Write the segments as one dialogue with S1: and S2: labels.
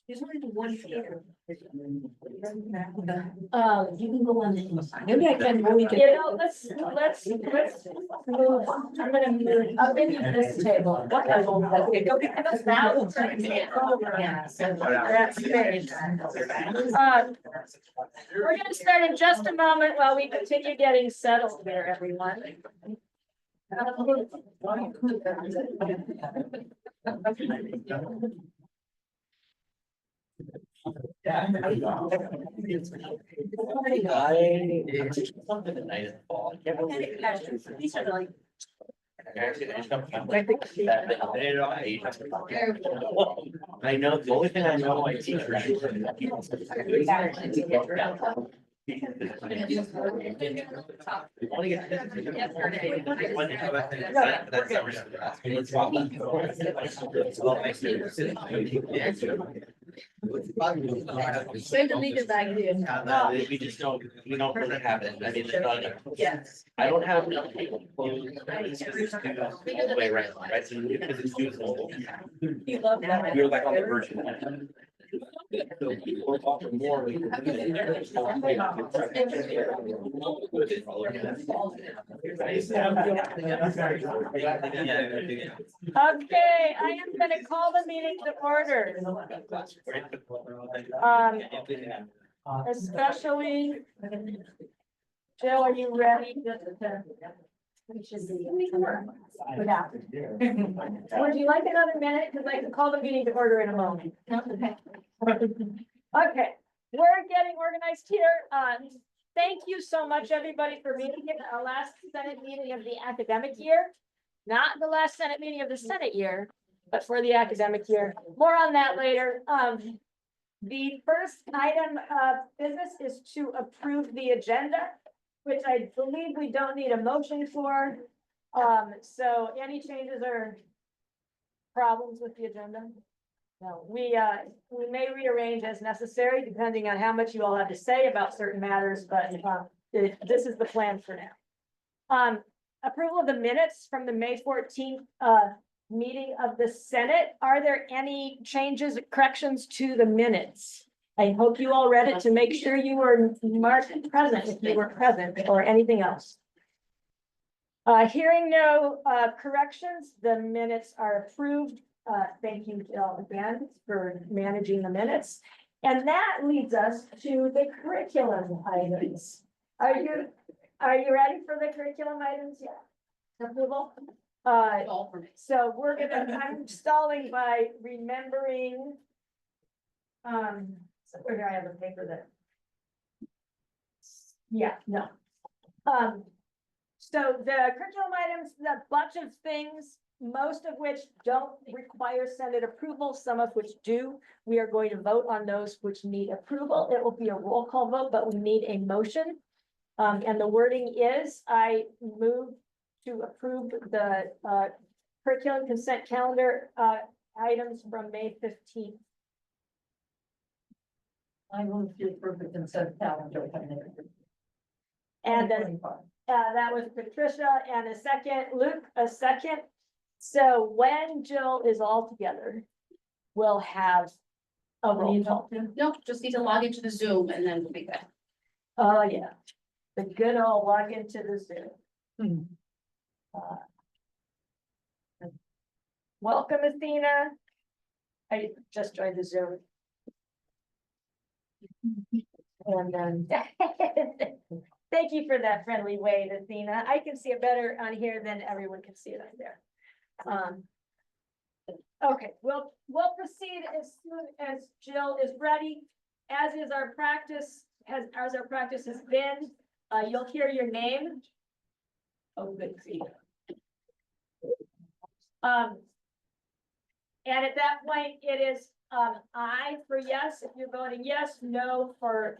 S1: There's only the one here. You can go on the inside. Maybe I can. Let's move. I'm gonna move up into this table. Okay, go because now it's turning to get over. Yeah, so that's great. We're gonna start in just a moment while we continue getting settled here, everyone. These are like.
S2: I know the only thing I know I teach for sure.
S1: Send the leader back here.
S2: We just don't have it. I mean,
S1: Yes.
S2: I don't have enough people. All the way around, right? So because it's usable.
S1: You love that.
S2: You're like on the version. So we're talking more.
S1: Okay, I am gonna call the meeting to order. Especially. Jill, are you ready? We should be. Yeah. Would you like another minute? Because I can call the meeting to order in a moment. Okay. Okay, we're getting organized here. Thank you so much, everybody, for meeting at our last Senate meeting of the academic year. Not the last Senate meeting of the Senate year, but for the academic year. More on that later. The first item of business is to approve the agenda, which I believe we don't need a motion for. So any changes or problems with the agenda? No, we may rearrange as necessary, depending on how much you all have to say about certain matters, but this is the plan for now. Approval of the minutes from the May 14th meeting of the Senate. Are there any changes, corrections to the minutes? I hope you all read it to make sure you were marked present if you were present, or anything else. Hearing no corrections, the minutes are approved. Thank you, Jill, again for managing the minutes. And that leads us to the curriculum items. Are you ready for the curriculum items? Yeah. Approval? So we're I'm stalling by remembering. So where do I have a paper that? Yeah, no. So the curriculum items, a bunch of things, most of which don't require Senate approval, some of which do. We are going to vote on those which need approval. It will be a roll call vote, but we need a motion. And the wording is, I move to approve the curriculum consent calendar items from May 15th.
S3: I move to approve the consent calendar.
S1: And then that was Patricia, and a second, Luke, a second. So when Jill is all together, we'll have a roll call.
S3: No, just need to log into the Zoom and then we'll be good.
S1: Oh, yeah. The good old log into the Zoom. Welcome, Athena. I just joined the Zoom. And then thank you for that friendly wave, Athena. I can see it better on here than everyone can see it on there. Okay, we'll proceed as soon as Jill is ready, as is our practice, as our practice has been. You'll hear your name. Oh, good. And at that point, it is I for yes, if you're voting yes, no for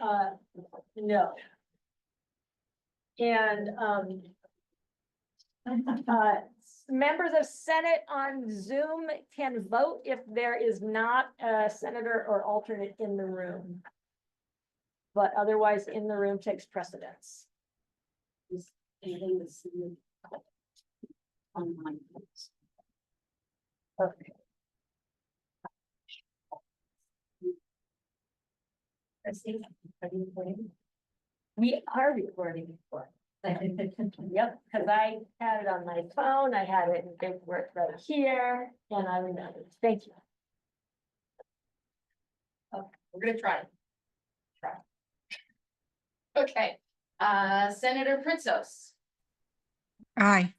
S1: no. And members of Senate on Zoom can vote if there is not a senator or alternate in the room. But otherwise, in the room takes precedence. Are you recording? We are recording. Yep, because I had it on my phone, I had it in big work right here, and I remembered. Thank you.
S3: We're gonna try. Okay, Senator Prince.
S4: Aye.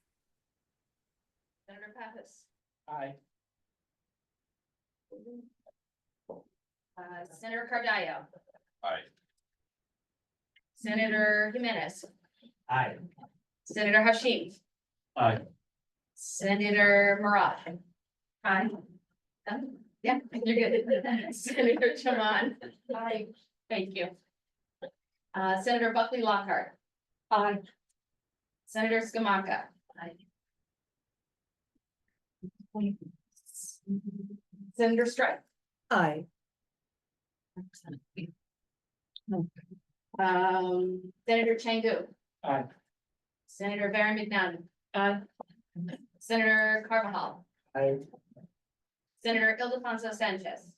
S3: Senator Pappas.
S2: Aye.
S3: Senator Cardillo.
S2: Aye.
S3: Senator Jimenez.
S2: Aye.
S3: Senator Hashim.
S2: Aye.
S3: Senator Marat. Aye. Yeah, you're good. Senator Chaman. Aye. Thank you. Senator Buckley Lockhart. Aye. Senator Skamaka. Aye. Senator Stripe.
S1: Aye.
S3: Senator Changu.
S2: Aye.
S3: Senator Barry McNaughton. Senator Carvajal.
S2: Aye.
S3: Senator Ildefonso Sanchez.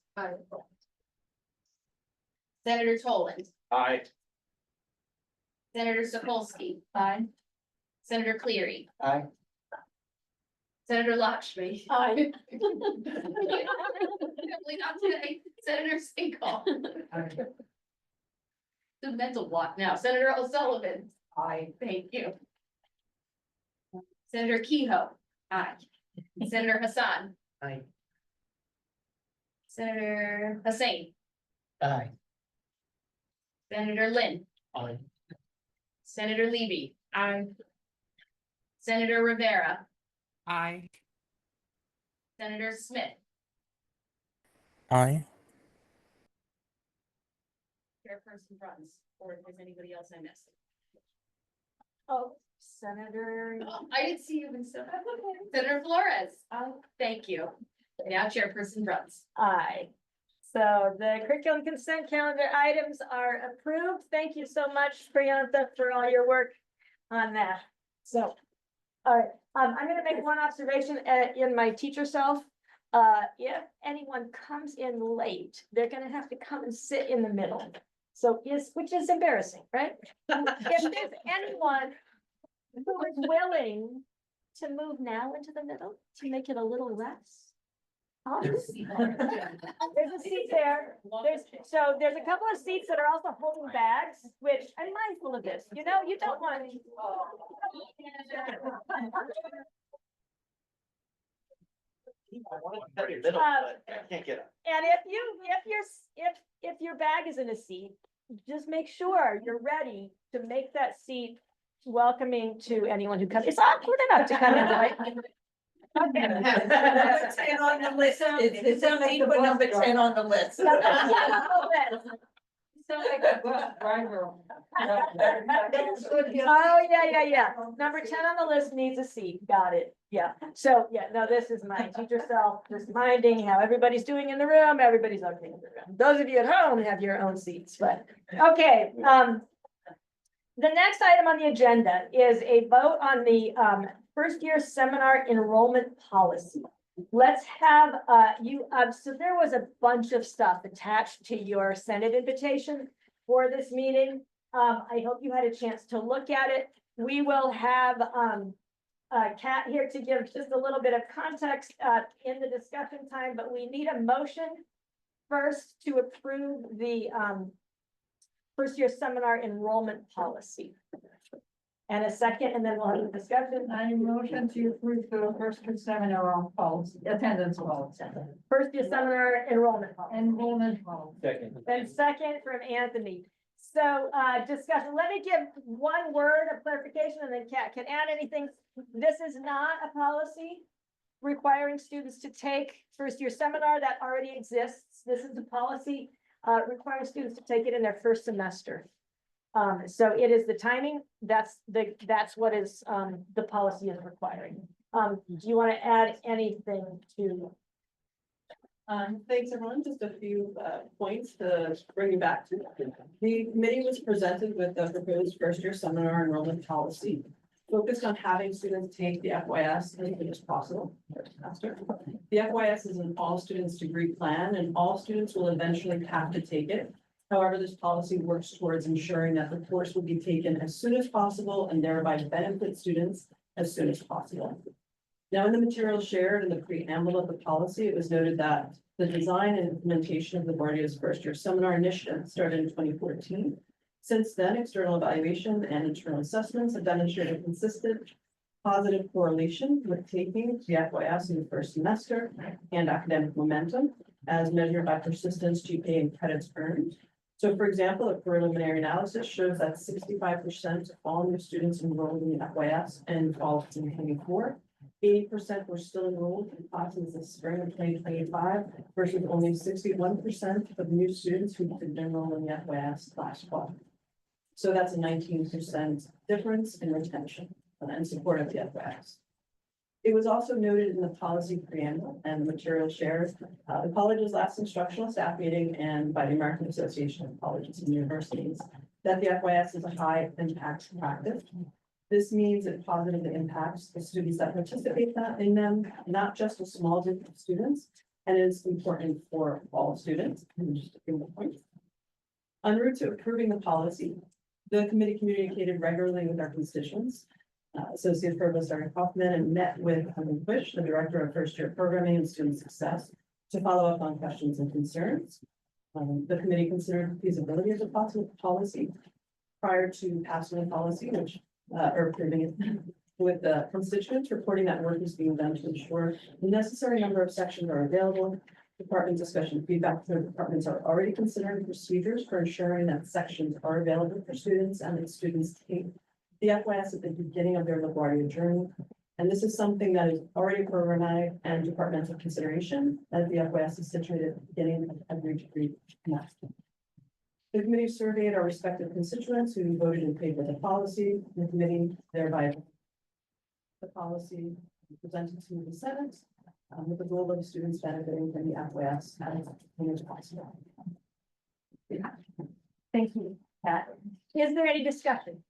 S3: Senator Toland.
S2: Aye.
S3: Senator Sokolsky. Aye. Senator Cleary.
S2: Aye.
S3: Senator Lakshmi.
S1: Aye.
S3: Definitely not today. Senator Sinkle. The mental block now. Senator O'Sullivan. Aye. Thank you. Senator Kehoe. Aye. Senator Hassan.
S2: Aye.
S3: Senator Hussain.
S2: Aye.
S3: Senator Lynn.
S2: Aye.
S3: Senator Levy. Aye. Senator Rivera.
S4: Aye.
S3: Senator Smith.
S4: Aye.
S3: Chairperson runs, or is anybody else I missed?
S1: Oh, Senator.
S3: Oh, I didn't see you even so. Senator Flores. Thank you. Now Chairperson runs.
S1: Aye. So the curriculum consent calendar items are approved. Thank you so much, Priyanka, for all your work on that. So, all right, I'm gonna make one observation in my teacher self. If anyone comes in late, they're gonna have to come and sit in the middle. So which is embarrassing, right? If there's anyone who is willing to move now into the middle to make it a little less. There's a seat there. There's a couple of seats that are also holding bags, which I'm mindful of this, you know, you don't want.
S2: I can't get up.
S1: And if your bag is in a seat, just make sure you're ready to make that seat welcoming to anyone who comes. It's awkward enough to come in, right? Okay.
S5: Number 10 on the list. It's only put number 10 on the list.
S1: Oh, yeah. Number 10 on the list needs a seat. Got it. Yeah. So, yeah, no, this is my teacher self, just minding how everybody's doing in the room. Everybody's okay in the room. Those of you at home have your own seats, but, okay. The next item on the agenda is a vote on the, first year seminar enrollment policy. Let's have, so there was a bunch of stuff attached to your Senate invitation for this meeting. I hope you had a chance to look at it. We will have, Kat here to give just a little bit of context, in the discussion time, but we need a motion first to approve the, first year seminar enrollment policy. And a second, and then we'll have a discussion.
S5: I motion to approve the first seminar on policy, attendance policy.
S1: First year seminar enrollment policy.
S5: Enrollment policy.
S2: Second.
S1: And second from Anthony. So, discussion, let me give one word of clarification and then Kat can add anything. This is not a policy requiring students to take first year seminar that already exists. This is a policy, requiring students to take it in their first semester. So it is the timing, that's what is, the policy is requiring. Do you want to add anything to?
S6: Thanks, everyone. Just a few points to bring you back to. The committee was presented with the proposed first year seminar enrollment policy, focused on having students take the FYS as soon as possible. The FYS is an all students degree plan, and all students will eventually have to take it. However, this policy works towards ensuring that the course will be taken as soon as possible and thereby benefit students as soon as possible. Now, in the material shared in the preamble of the policy, it was noted that the design and implementation of LaGuardia's first year seminar initiative started in 2014. Since then, external evaluation and internal assessments have demonstrated a consistent positive correlation with taking the FYS in the first semester and academic momentum as measured by persistence, GPA, and credits earned. So for example, a preliminary analysis shows that 65% of all new students enrolled in the FYS in fall of 2024, 80% were still enrolled in classes this spring of 2025 versus only 61% of new students who didn't enroll in the FYS last fall. So that's a 19% difference in retention and support of the FYS. It was also noted in the policy preamble and material shares, the college's last instructional staff meeting and by the American Association of Colleges and Universities, that the FYS is a high impact practice. This means it positively impacts the students that participate in them, not just a small group of students, and is important for all students. And just a few more points. En route to approving the policy, the committee communicated regularly with our constituents. Associate Provost Dr. Hoffman and met with Bush, the Director of First Year Programming and Student Success, to follow up on questions and concerns. The committee considered the feasibility of the possible policy prior to passing the policy, which or approving it with the constituents reporting that work is being done to ensure the necessary number of sections are available. Department discussion feedback from the departments are already considering procedures for ensuring that sections are available for students and that students take the FYS at the beginning of their LaGuardia journey. And this is something that is already programmatic and departmental consideration as the FYS is situated at the beginning of every degree semester. The committee surveyed our respective constituents who voted in favor of the policy. The committee thereby the policy presented to the Senate with the goal of students benefiting from the FYS as soon as possible.
S1: Thank you, Pat. Is there any discussion?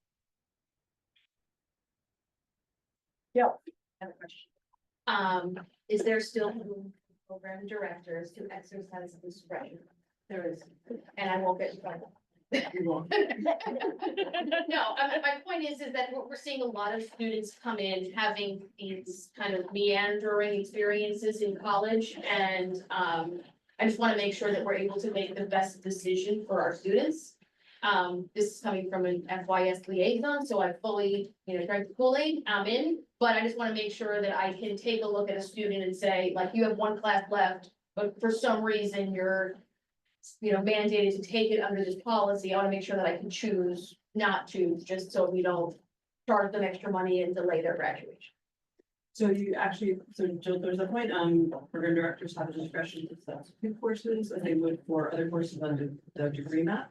S1: Yeah. I have a question.
S3: Is there still room for program directors to exercise discretion?
S6: There is.
S3: And I won't get in trouble.
S6: You won't.
S3: No, my point is that we're seeing a lot of students come in having these kind of meandering experiences in college. And I just want to make sure that we're able to make the best decision for our students. This is coming from an FYS liaison, so I fully, drank the Kool-Aid, I'm in. But I just want to make sure that I can take a look at a student and say, like, you have one class left, but for some reason you're mandated to take it under this policy. I want to make sure that I can choose not to, just so we don't charge them extra money and delay their graduation.
S6: So you actually, so Jill, there's a point, program directors have a discretion to substitute for students as they would for other courses under the degree map.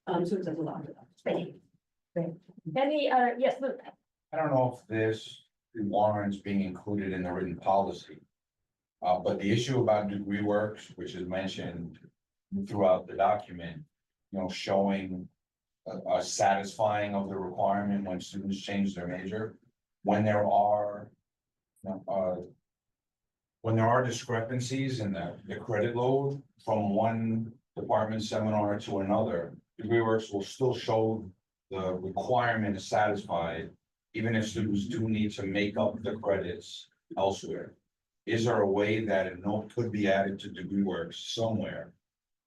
S6: So it does allow for that.
S1: Great. Any, yes, Luke?
S7: I don't know if this warrants being included in the written policy. But the issue about degree works, which is mentioned throughout the document, showing a satisfying of the requirement when students change their major, when there are discrepancies in the credit load from one department seminar to another, degree works will still show the requirement is satisfied, even if students do need to make up the credits elsewhere. Is there a way that a note could be added to degree works somewhere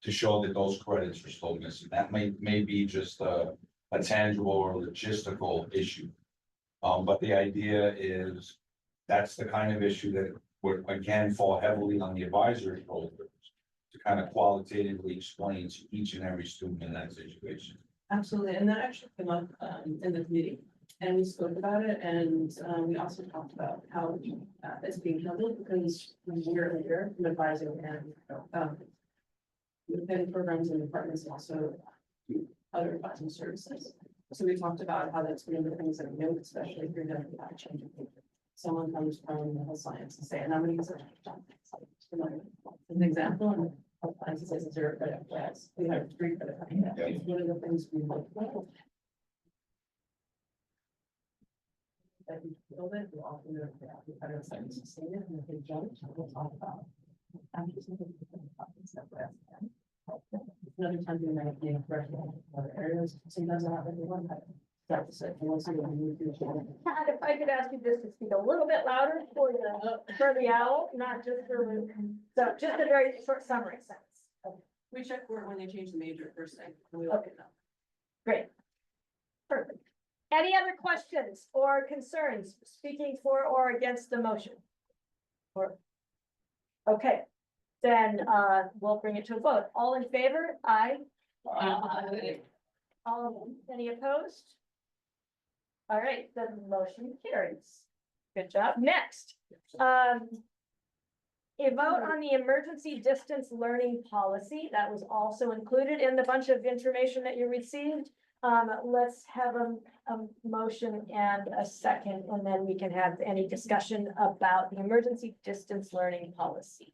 S7: to show that those credits are still missing? That may be just a tangible or logistical issue. But the idea is that's the kind of issue that would again fall heavily on the advisory shoulders to kind of qualitatively explain to each and every student in that situation.
S6: Absolutely, and that actually came up in the committee, and we spoke about it, and we also talked about how it's being handled, because year to year, from advising and within programs and departments, and also other advising services. So we talked about how that's one of the things that we know, especially if you're going to have changing. Someone comes from the health science and say, and I'm going to use it as an example, and health science says 0 credit class. We have 3 credit. It's one of the things we look for. That we build it, we often do it for the credit science to see it, and if they jump, we'll talk about. I'm just looking for the topics that we're asking. Another time we might be recommended in other areas, sometimes not everyone, but that's it. Once you move to the channel.
S1: Pat, if I could ask you just to speak a little bit louder for the owl, not just for, so just a very short summary sentence.
S6: We check for it when they change the major first thing, and we look at them.
S1: Great. Perfect. Any other questions or concerns speaking for or against the motion? Or, okay, then, we'll bring it to a vote. All in favor? Aye. All, any opposed? All right, the motion carries. Good job. Next, a vote on the emergency distance learning policy that was also included in the bunch of information that you received. Let's have a motion and a second, and then we can have any discussion about the emergency distance learning policy.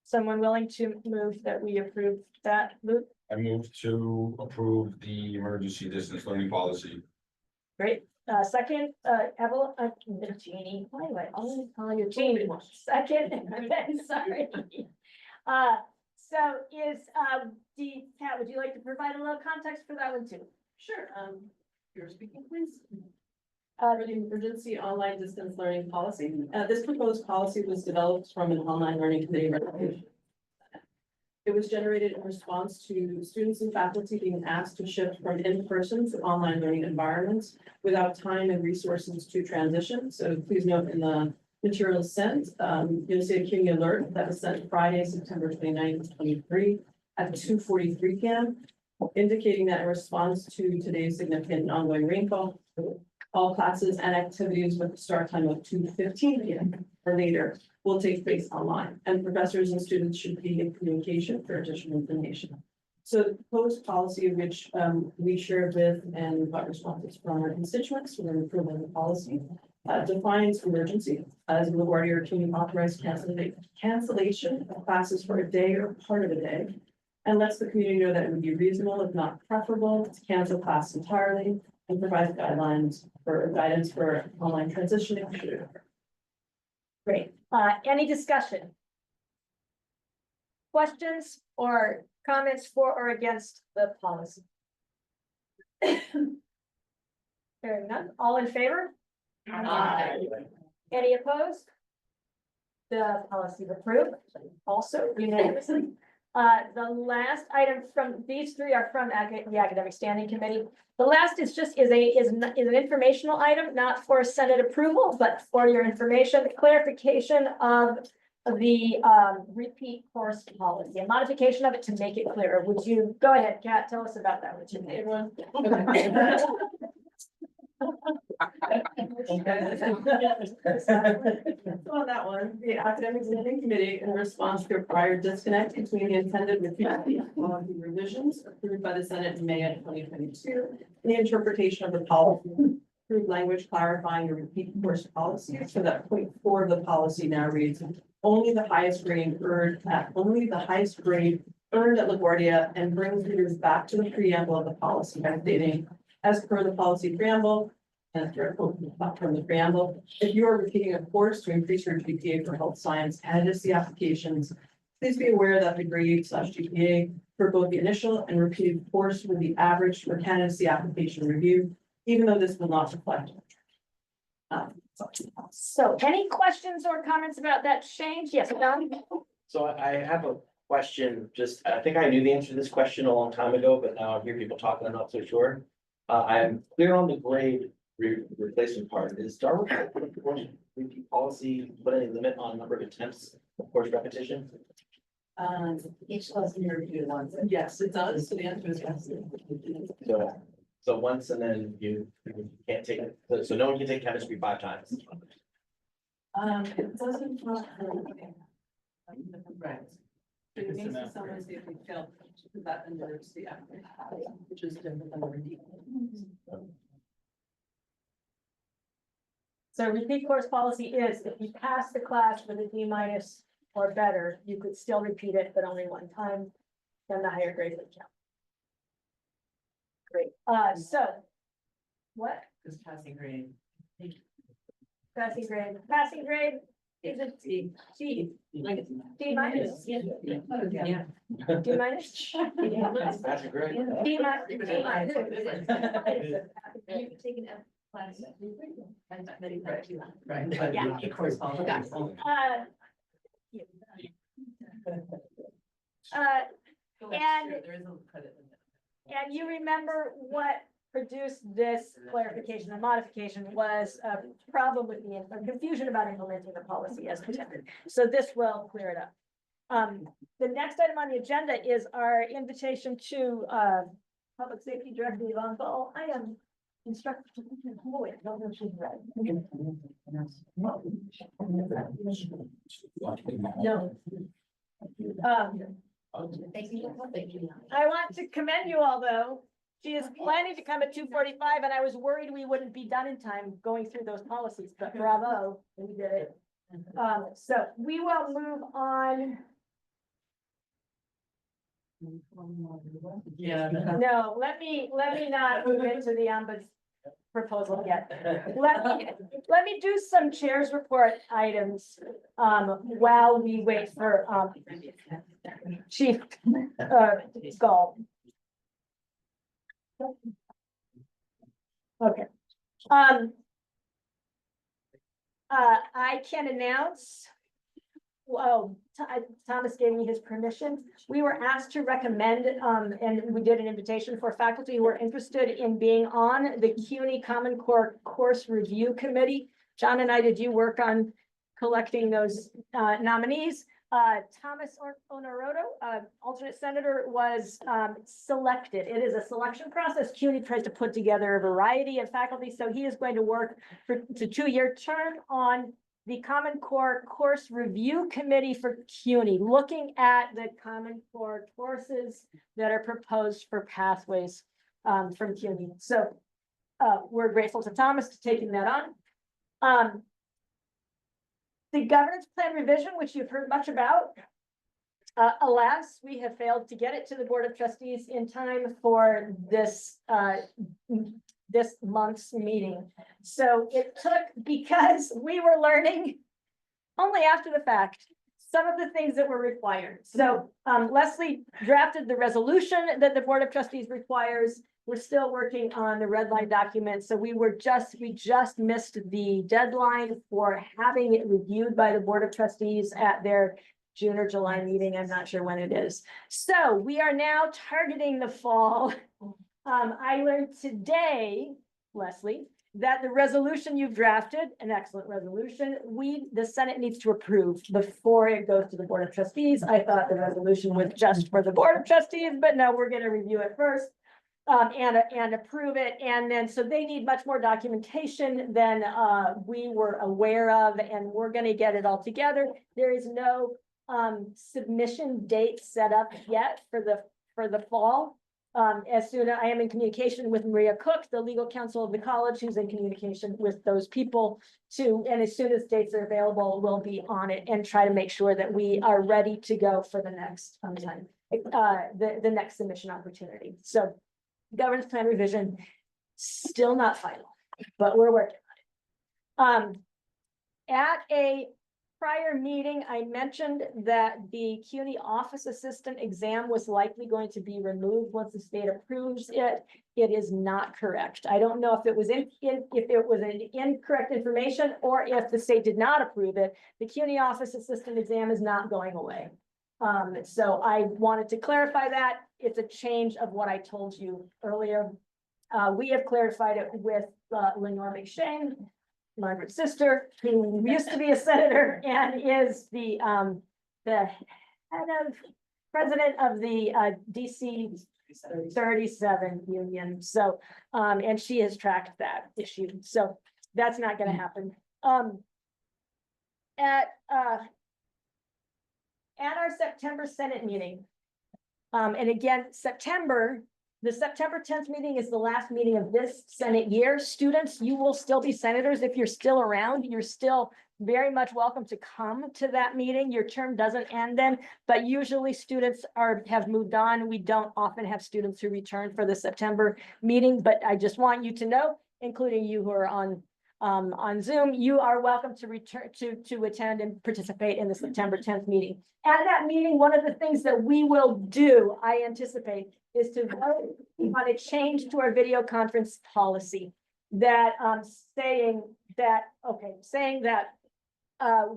S1: Someone willing to move that we approve that, Luke?
S7: I move to approve the emergency distance learning policy.
S1: Great. Second, Evelyn, Jeannie, why do I always call you Jeannie? Second, okay, sorry. So is, Pat, would you like to provide a little context for that one too?
S6: Sure, you're speaking, please. For the emergency online distance learning policy, this proposed policy was developed from an online learning committee recommendation. It was generated in response to students and faculty being asked to shift from in-person to online learning environments without time and resources to transition. So please note in the materials sent, you'll see a community alert that was sent Friday, September 29th, 23 at 2:43 p.m. indicating that in response to today's significant and ongoing rainfall, all classes and activities with a start time of 2:15 p.m. or later will take place online, and professors and students should be in communication for additional information. So the proposed policy, which we shared with and got responses from our constituents, we're approving the policy, defines emergency as a LaGuardia or community authorized cancellation of classes for a day or part of a day, and lets the community know that it would be reasonable, if not preferable, to cancel class entirely, and provides guidelines for guidance for online transitioning should it occur.
S1: Great. Any discussion? Questions or comments for or against the policy? Hearing none. All in favor?
S2: Aye.
S1: Any opposed? The policy is approved, also unanimously. The last item from these three are from the Academic Standing Committee. The last is just is an informational item, not for Senate approval, but for your information, clarification of the repeat course policy, a modification of it to make it clearer. Would you go ahead, Kat, tell us about that, what you made.
S6: So on that one, the Academic Standing Committee, in response to a prior disconnect between the intended repeat policy revisions approved by the Senate in May of 2022, and the interpretation of the policy, approved language clarifying the repeat course policy, so that point 4 of the policy now reads, only the highest grade earned at LaGuardia, and brings readers back to the preamble of the policy by stating, as per the policy preamble, and from the preamble, if you are repeating a course to increase your GPA for health science candidacy applications, please be aware that the grade/GPA for both the initial and repeated course will be averaged for candidacy application review, even though this will not reflect.
S1: So any questions or comments about that change? Yes, Don?
S2: So I have a question, just, I think I knew the answer to this question a long time ago, but now I hear people talking, I'm not so sure. I'm clear on the grade replacement part. Is Dartmouth repeat policy put any limit on number of attempts, of course, repetition?
S6: Each lesson you repeated once. Yes, it does. So the answer is yes.
S2: So once and then you can't take it, so no one can take chemistry 5 times.
S6: It doesn't. Right. So it means that someone see if they failed, put that under the application, which is different than the repeat.
S1: So repeat course policy is if you pass the class with a D- or better, you could still repeat it, but only one time, then the higher grade would count. Great, so. What?
S6: This passing grade.
S1: Passing grade Is it
S6: C.
S1: D?
S6: Like,
S1: D minus?
S6: yeah.
S1: D minus?
S2: That's great.
S1: D minus. D minus.
S3: You've taken a class.
S6: Right.
S1: Yeah.
S6: Of course.
S1: Uh, And-
S6: There is a credit.
S1: And you remember what produced this clarification and modification was a problem with the confusion about implementing the policy as intended. So this will clear it up. The next item on the agenda is our invitation to Public Safety Director Yvonne Ball. I am instructed to. Oh, wait, no, no, she's right. No.
S3: Thank you. Thank you.
S1: I want to commend you all, though. She is planning to come at 2:45, and I was worried we wouldn't be done in time going through those policies, but bravo, we did it. So we will move on.
S6: Yeah.
S1: No, let me not move into the ombuds proposal yet. Let me do some chairs report items, while we wait for, Chief, Gall. Okay. I can announce. Well, Thomas gave me his permission. We were asked to recommend, and we did an invitation for faculty who are interested in being on the CUNY Common Core Course Review Committee. John and I, did you work on collecting those nominees? Thomas Onorato, alternate senator, was selected. It is a selection process. CUNY tries to put together a variety of faculty, so he is going to work for the 2-year term on the Common Core Course Review Committee for CUNY, looking at the Common Core courses that are proposed for pathways from CUNY. So we're grateful to Thomas for taking that on. The governance plan revision, which you've heard much about. Alas, we have failed to get it to the Board of Trustees in time for this this month's meeting. So it took, because we were learning only after the fact, some of the things that were required. So Leslie drafted the resolution that the Board of Trustees requires. We're still working on the red line document. So we just missed the deadline for having it reviewed by the Board of Trustees at their June or July meeting. I'm not sure when it is. So we are now targeting the fall. I learned today, Leslie, that the resolution you've drafted, an excellent resolution, the Senate needs to approve before it goes to the Board of Trustees. I thought the resolution was just for the Board of Trustees, but no, we're going to review it first. And approve it, and then, so they need much more documentation than we were aware of, and we're gonna get it all together. There is no submission date set up yet for the fall. As soon as I am in communication with Maria Cook, the legal counsel of the college, who's in communication with those people too, and as soon as dates are available, we'll be on it and try to make sure that we are ready to go for the next time, the next submission opportunity. So governance plan revision, still not final, but we're working on it. At a prior meeting, I mentioned that the CUNY office assistant exam was likely going to be removed once the state approves it. It is not correct. I don't know if it was if it was an incorrect information or if the state did not approve it. The CUNY office assistant exam is not going away. So I wanted to clarify that. It's a change of what I told you earlier. We have clarified it with Lenore McShane, Margaret's sister, who used to be a senator and is the head of president of the DC 37 union. So and she has tracked that issue. So that's not going to happen. At our September Senate meeting, and again, the September 10th meeting is the last meeting of this Senate year. Students, you will still be senators if you're still around. You're still very much welcome to come to that meeting. Your term doesn't end then, but usually students have moved on. We don't often have students who return for the September meeting, but I just want you to know, including you who are on on Zoom, you are welcome to return to attend and participate in the September 10th meeting. At that meeting, one of the things that we will do, I anticipate, is to vote on a change to our video conference policy that saying that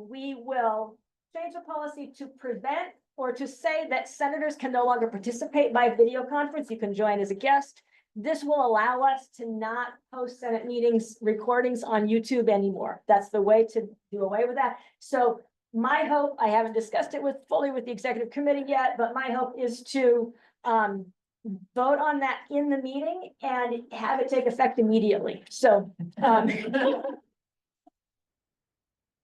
S1: we will change the policy to prevent or to say that senators can no longer participate by video conference. You can join as a guest. This will allow us to not post Senate meetings recordings on YouTube anymore. That's the way to do away with that. So my hope, I haven't discussed it fully with the executive committee yet, but my hope is to vote on that in the meeting and have it take effect immediately. So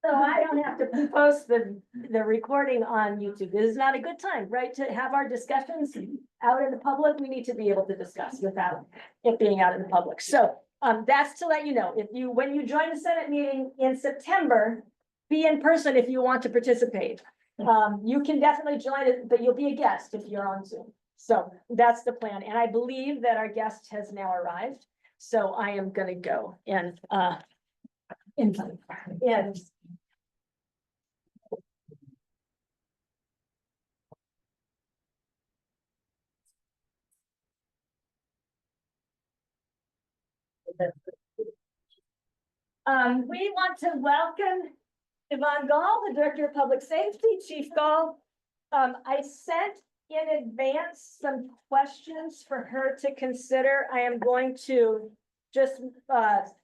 S1: so I don't have to post the recording on YouTube. This is not a good time, right? To have our discussions out in the public, we need to be able to discuss without it being out in the public. So that's to let you know, when you join the Senate meeting in September, be in person if you want to participate. You can definitely join it, but you'll be a guest if you're on Zoom. So that's the plan. And I believe that our guest has now arrived. So I am gonna go and invite. Yeah. We want to welcome Yvonne Gall, the Director of Public Safety, Chief Gall. I sent in advance some questions for her to consider. I am going to just, I'll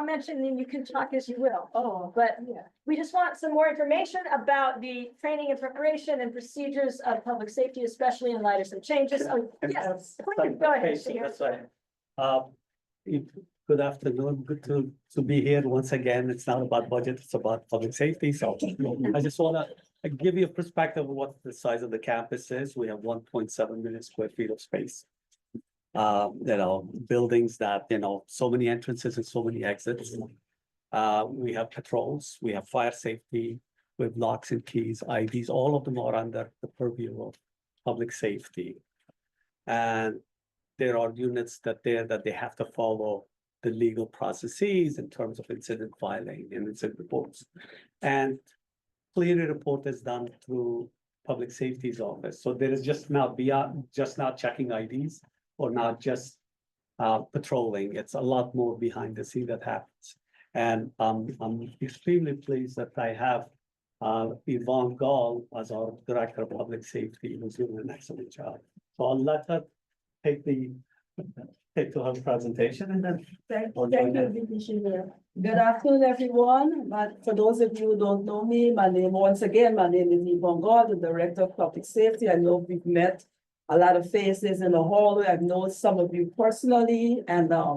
S1: mention and you can talk as you will. Oh, but yeah, we just want some more information about the training and preparation and procedures of public safety, especially in light of some changes. Oh, yes, please, go ahead.
S8: That's right. Good afternoon, good to be here once again. It's not about budget, it's about public safety. So I just wanna give you a perspective of what the size of the campus is. We have 1.7 million square feet of space. Buildings that, so many entrances and so many exits. We have patrols, we have fire safety, we have locks and keys, IDs, all of them are under the purview of public safety. And there are units that they have to follow the legal processes in terms of incident filing and incident reports. And clearly report is done through public safety's office. So there is just not checking IDs or not just patrolling. It's a lot more behind the scene that happens. And I'm extremely pleased that I have Yvonne Gall as our Director of Public Safety, who's doing an excellent job. So I'll let her take to her presentation and then.
S9: Thank you. Good afternoon, everyone. But for those of you who don't know me, my name is Yvonne Gall, the Director of Public Safety. I know we've met a lot of faces in the hallway. I've known some of you personally, and I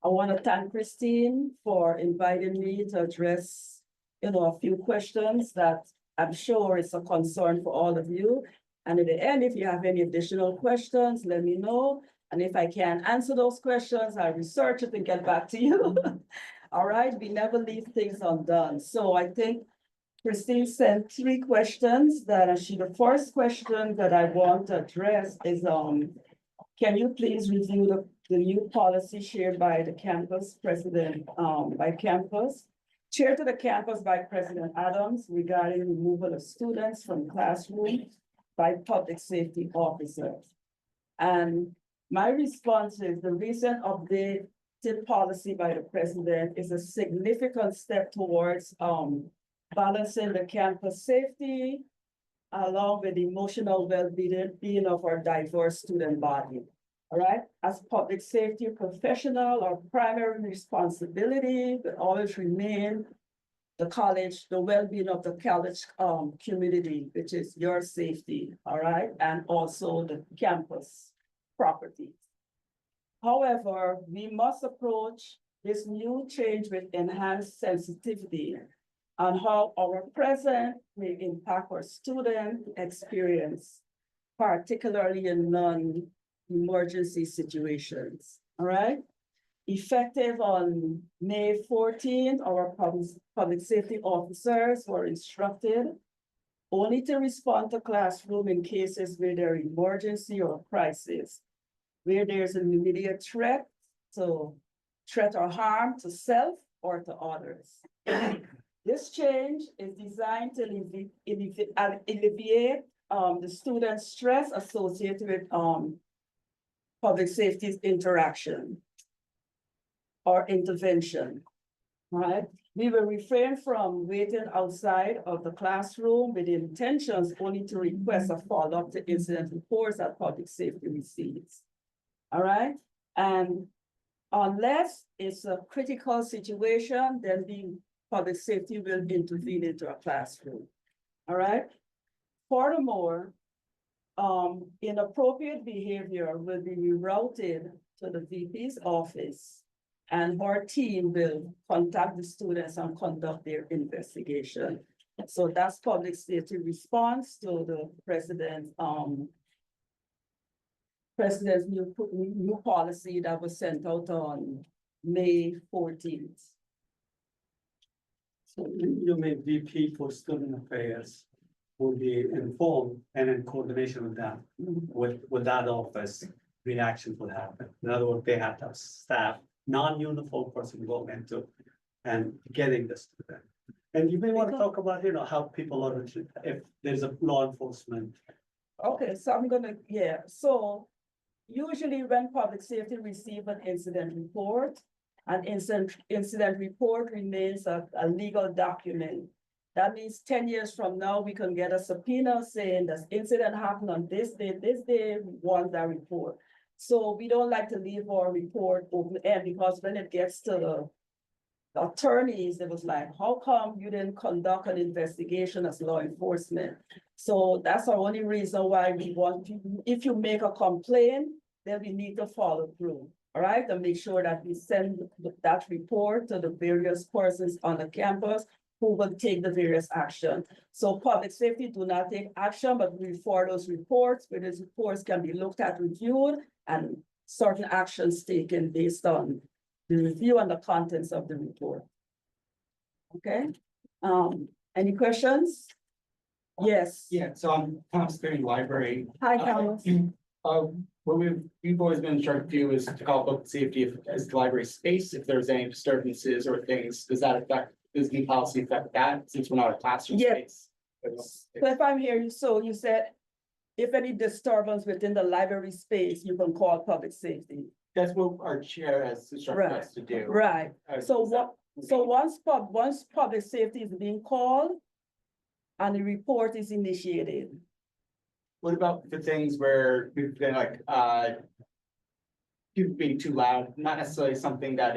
S9: want to thank Christine for inviting me to address, a few questions that I'm sure is a concern for all of you. And at the end, if you have any additional questions, let me know. And if I can answer those questions, I'll research it and get back to you. All right, we never leave things undone. So I think Christine sent 3 questions the first question that I want to address is, can you please review the new policy shared by the campus president, shared to the campus by President Adams regarding removal of students from classrooms by public safety officers? And my response is the recent updated policy by the president is a significant step towards balancing the campus safety along with the emotional well-being of our diverse student body. All right, as public safety professional, our primary responsibility will always remain the well-being of the college community, which is your safety, all right, and also the campus properties. However, we must approach this new change with enhanced sensitivity on how our present may impact our student experience, particularly in non-emergency situations, all right? Effective on May 14th, our public safety officers were instructed only to respond to classroom in cases where there are emergency or crisis, where there's an immediate threat to threat or harm to self or to others. This change is designed to alleviate the student's stress associated with public safety interaction or intervention, right? We will refrain from waiting outside of the classroom with intentions only to request a follow-up to incident reports that public safety receives. All right, and unless it's a critical situation, then the public safety will intervene into a classroom. All right. Furthermore, inappropriate behavior will be rerouted to the VP's office, and her team will contact the students and conduct their investigation. So that's public safety response to the president's new policy that was sent out on May 14th.
S8: So you may VP for student affairs will be informed and in coordination with them, with that office, reaction will happen. In other words, they have to have staff, non-uniform person go into and getting the student. And you may want to talk about, how people are, if there's a law enforcement.
S9: Okay, so I'm gonna, so usually when public safety receive an incident report, an incident report remains a legal document. That means 10 years from now, we can get a subpoena saying this incident happened on this day, we want that report. So we don't like to leave our report open end, because when it gets to the attorneys, it was like, how come you didn't conduct an investigation as law enforcement? So that's our only reason why we want you, if you make a complaint, then we need to follow through. All right, and make sure that we send that report to the various persons on the campus who will take the various action. So public safety do not take action, but we refer those reports, where those reports can be looked at, reviewed, and certain actions taken based on the review and the contents of the report. Okay, any questions? Yes.
S10: Yeah, so I'm Thomas Perry, library.
S9: Hi, Thomas.
S10: What we've always been trying to do is to call public safety as the library space. If there's any disturbances or things, does the policy affect that, since we're not a classroom
S9: Yeah.
S10: space?
S9: So if I'm hearing, so you said, if any disturbance within the library space, you can call public safety.
S10: That's what our chair has instructed us to do.
S9: Right, so
S10: Is that-
S9: once public safety is being called and the report is initiated.
S10: What about the things where we've been like, people being too loud, not necessarily something that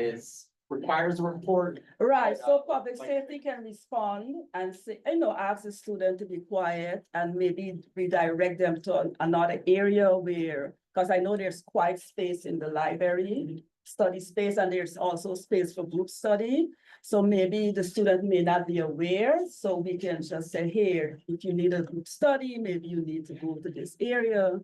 S10: requires a report?
S9: Right, so
S10: But,
S9: public safety can respond and say, ask the student to be quiet and maybe redirect them to another area where, because I know there's quiet space in the library, study space, and there's also space for group study. So maybe the student may not be aware, so we can just say, here, if you need a group study, maybe you need to go to this area.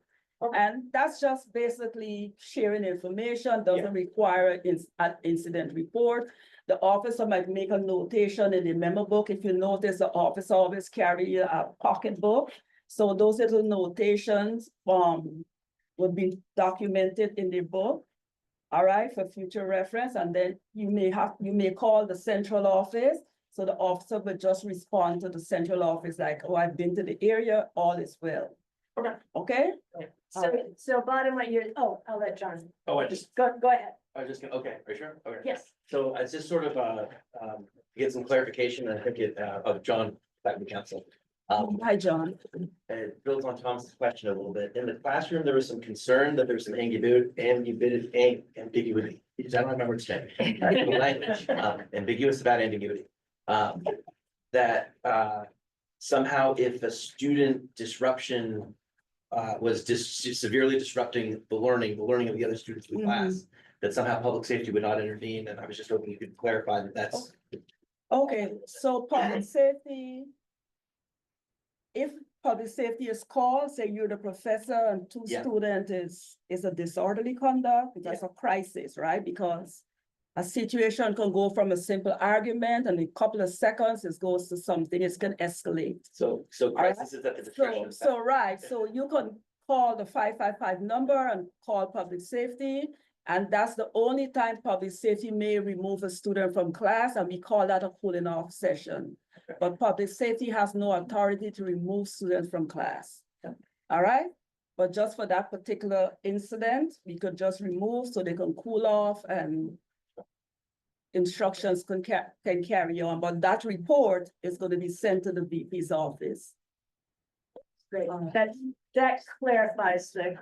S9: And that's just basically sharing information, doesn't require an incident report. The officer might make a notation in the memo book. If you notice, the officer always carry a pocketbook. So those little notations would be documented in the book. All right, for future reference, and then you may call the central office. So the officer would just respond to the central office like, oh, I've been to the area, all is well.
S10: Okay.
S9: Okay?
S1: So bottom right, I'll let John,
S2: Oh, I just,
S1: go ahead.
S2: I was just gonna, okay, are you sure? Okay.
S1: Yes.
S2: So it's just sort of, to get some clarification, I think of John, back to council.
S9: Hi, John.
S2: It builds on Tom's question a little bit. In the classroom, there was some concern that there's some ambiguity. I don't remember its name. Language, ambiguous about ambiguity. That somehow if a student disruption was severely disrupting the learning of the other students in the class, that somehow public safety would not intervene. And I was just hoping you could clarify that that's.
S9: Okay, so public safety. If public safety is called, say you're the professor and two students is a disorderly conduct, that's a crisis, right? Because a situation can go from a simple argument and in a couple of seconds, it goes to something, it's gonna escalate.
S2: So crisis is at the discretion of staff.
S9: So you can call the 555 number and call public safety. And that's the only time public safety may remove a student from class, and we call that a cooling off session. But public safety has no authority to remove students from class. All right? But just for that particular incident, we could just remove so they can cool off and instructions can carry on. But that report is going to be sent to the VP's office.
S1: Great, that clarifies the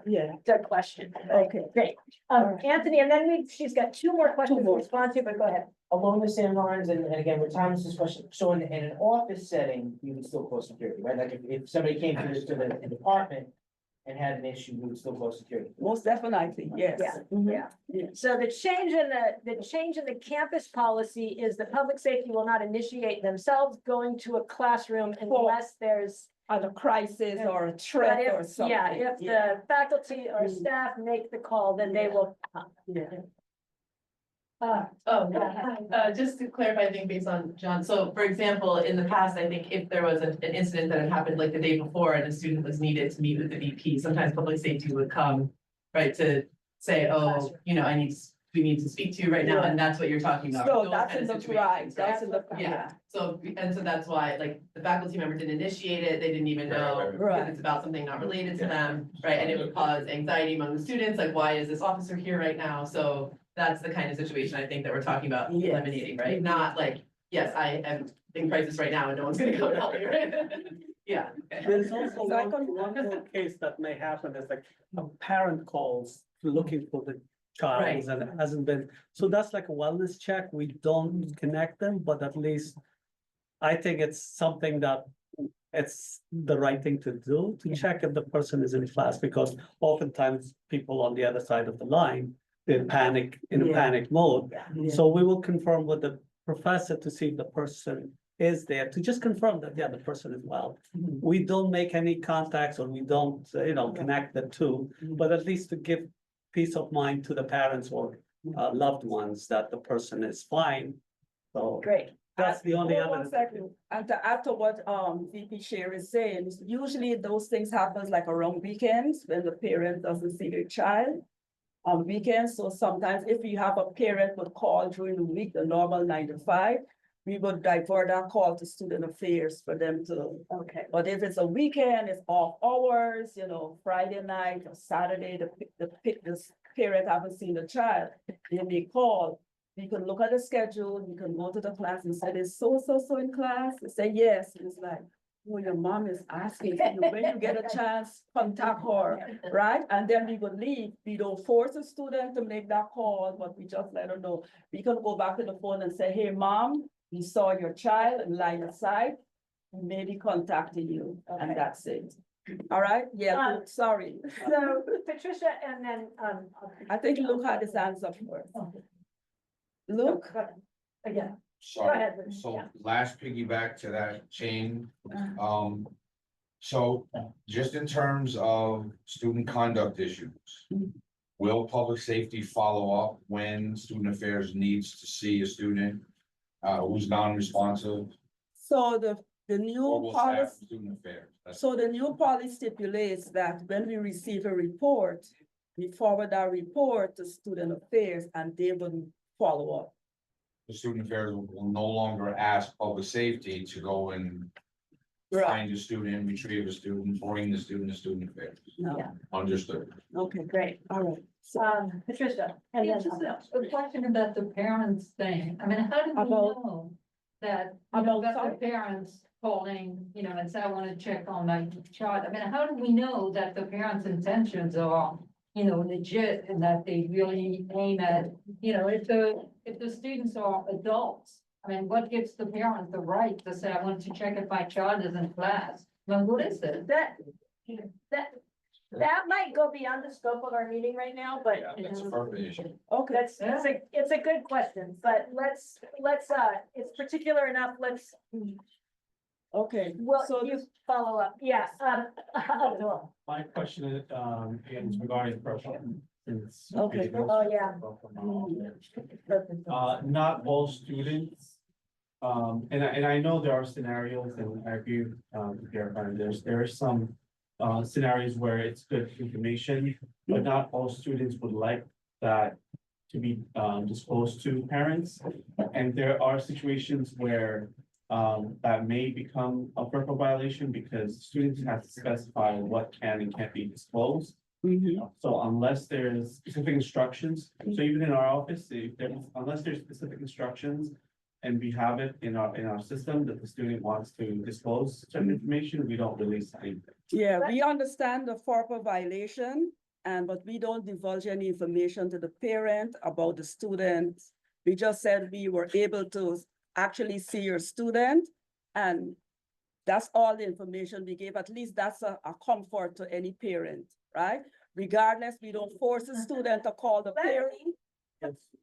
S1: question.
S9: Okay.
S1: Great. Anthony, and then she's got two more questions to respond to, but go ahead.
S11: Along the same lines, and again, with Thomas's question, so in an office setting, you would still call security, right? Like if somebody came to the department and had an issue, we would still call security.
S9: Most definitely, yes.
S1: Yeah,
S9: Mhm.
S1: yeah. So the change in the campus policy is the public safety will not initiate themselves going to a classroom unless there's.
S9: On a crisis or a
S1: But
S9: threat or
S1: if,
S9: something.
S1: yeah, if the faculty or staff make the call, then they will.
S12: Just to clarify, I think based on John, so for example, in the past, I think if there was an incident that had happened like the day before and a student was needed to meet with the VP, sometimes public safety would come, right, to say, oh, you know, we need to speak to you right now, and that's what you're talking about.
S9: So
S12: those
S9: that's
S12: kind
S9: in
S12: of
S9: the
S12: situations,
S9: right,
S12: right?
S9: that's in the.
S12: Yeah, so that's why, like, the faculty member didn't initiate it, they didn't even know,
S9: Right.
S12: because it's about something not related to them, right? And it would cause anxiety among the students, like, why is this officer here right now? So that's the kind of situation I think that we're talking about
S9: Yes.
S12: eliminating, right? Not like, yes, I am in crisis right now and no one's gonna come help me, right? Yeah. Okay.
S8: There's also
S9: So I
S8: one more case that may happen is like a parent calls looking for the child
S12: Right.
S8: and it hasn't been, so that's like a wellness check. We don't connect them, but at least I think it's something that it's the right thing to do, to check if the person is in class, because oftentimes people on the other side of the line, they panic, in a
S9: Yeah.
S8: panic mode.
S9: Yeah.
S8: So we will confirm with the professor to see if the person is there, to just confirm that, yeah, the person is well.
S9: Mhm.
S8: We don't make any contacts or we don't, connect the two, but at least to give peace of mind to the parents or loved ones that the person is fine. So
S1: Great.
S8: that's the only
S9: Hold on
S8: other.
S9: one second. And to add to what VP Sherry is saying, usually those things happens like around weekends when the parent doesn't see their child. On weekends, so sometimes if you have a parent would call during the week, the normal 9 to 5, we would divert that call to student affairs for them to.
S1: Okay.
S9: But if it's a weekend, it's off hours, Friday night or Saturday, the parent haven't seen the child, they may call. You can look at the schedule, you can go to the class and say, is so in class? They say, yes. And it's like, oh, your mom is asking you, when you get a chance, contact her, right? And then we would leave. We don't force a student to make that call, but we just let her know. We can go back to the phone and say, hey, mom, we saw your child in line of sight. We may be contacting you, and
S1: Okay.
S9: that's it. All right? Yeah, sorry.
S1: So Patricia and then,
S9: I think Luke had his hands up first. Luke?
S1: again, go
S7: Sorry,
S1: ahead. Liz.
S7: so
S1: Yeah.
S7: last piggyback to that chain,
S9: Uh,
S7: so just in terms of student conduct issues. Will public safety follow up when student affairs needs to see a student who's non-responsive?
S9: So the
S7: Or
S9: new
S7: will staff
S9: policy.
S7: student affairs? That's-
S9: So the new policy stipulates that when we receive a report, we forward that report to student affairs and they will follow up.
S7: The student affairs will no longer ask public safety to go and find a student, retrieve a student, bring the student to student affairs.
S9: No,
S1: Yeah.
S7: Understood.
S9: okay,
S1: Great.
S9: all right. So
S1: Patricia. And
S5: Yeah,
S1: then.
S5: just a question about the parents thing. I mean, how do we
S9: About-
S5: know that,
S9: about
S5: that
S9: sorry?
S5: the parents calling, and say, I want to check on my child? I mean, how do we know that the parents' intentions are, legit and that they really aim at, if the students are adults? I mean, what gives the parent the right to say, I want to check if my child is in class? I mean, what is it?
S1: That might go beyond the scope of our meeting right now, but.
S7: Yeah, that's a perfect issue.
S9: Okay,
S1: It's a good question, but let's, it's particular enough,
S9: okay.
S1: well,
S9: So
S1: you follow up, yeah, Abdul.
S10: My question is, again, is regarding personal.
S9: Okay.
S1: Oh, yeah.
S10: Not all students. And I know there are scenarios and I agree, there are some scenarios where it's good information, but not all students would like that
S13: to be disclosed to parents. And there are situations where that may become a FERPA violation because students have to specify what can and can't be disclosed. So unless there's specific instructions, so even in our office, unless there's specific instructions. And we have it in our system that the student wants to disclose certain information, we don't release anything.
S9: Yeah, we understand the FERPA violation, but we don't divulge any information to the parent about the student. We just said we were able to actually see your student, and that's all the information we gave. At least that's a comfort to any parent, right? Regardless, we don't force the student to call the parent.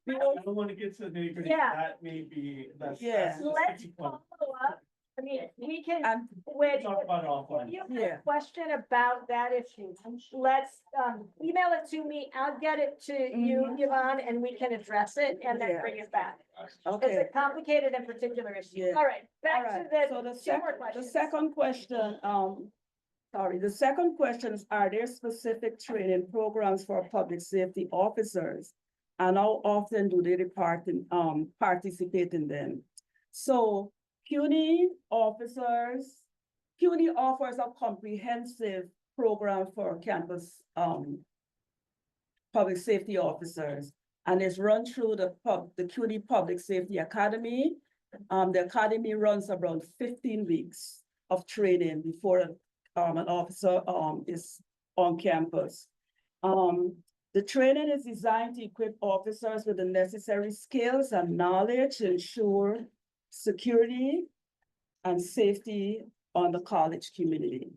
S13: I don't want to get to the nitty-gritty,
S1: Yeah.
S13: that may be, that's.
S9: Yeah.
S13: that's a
S1: Let's
S13: sticky point.
S1: follow up. I mean, we can,
S9: And
S1: when,
S13: Talk about it
S1: if
S13: offline.
S1: you have
S9: Yeah.
S1: a question about that issue, let's, email it to me. I'll get it to you, Yvonne, and we can address it and then
S9: Yeah.
S1: bring it back. It's
S9: okay.
S1: a complicated and particular issue.
S9: Yeah.
S1: All right,
S9: All
S1: back
S9: right,
S1: to
S9: so
S1: the
S9: the
S1: two more
S9: the
S1: questions.
S9: second question, the second question is, are there specific training programs for public safety officers? And how often do they participate in them? So CUNY offers a comprehensive program for campus public safety officers. And it's run through the CUNY Public Safety Academy. The academy runs around 15 weeks of training before an officer is on campus. The training is designed to equip officers with the necessary skills and knowledge to ensure security and safety on the college community.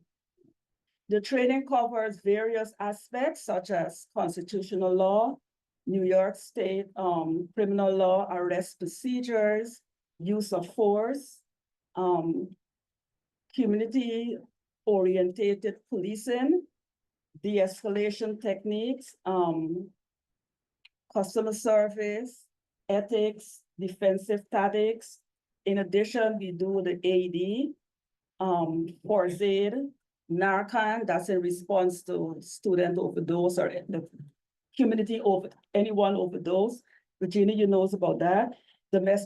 S9: The training covers various aspects such as constitutional law, New York State criminal law, arrest procedures, use of force, community-oriented policing, de-escalation techniques, customer service, ethics, defensive tactics. In addition, we do the AD, first aid, Narcan, that's in response to student overdose or the community over anyone overdose. Virginia, you knows about that.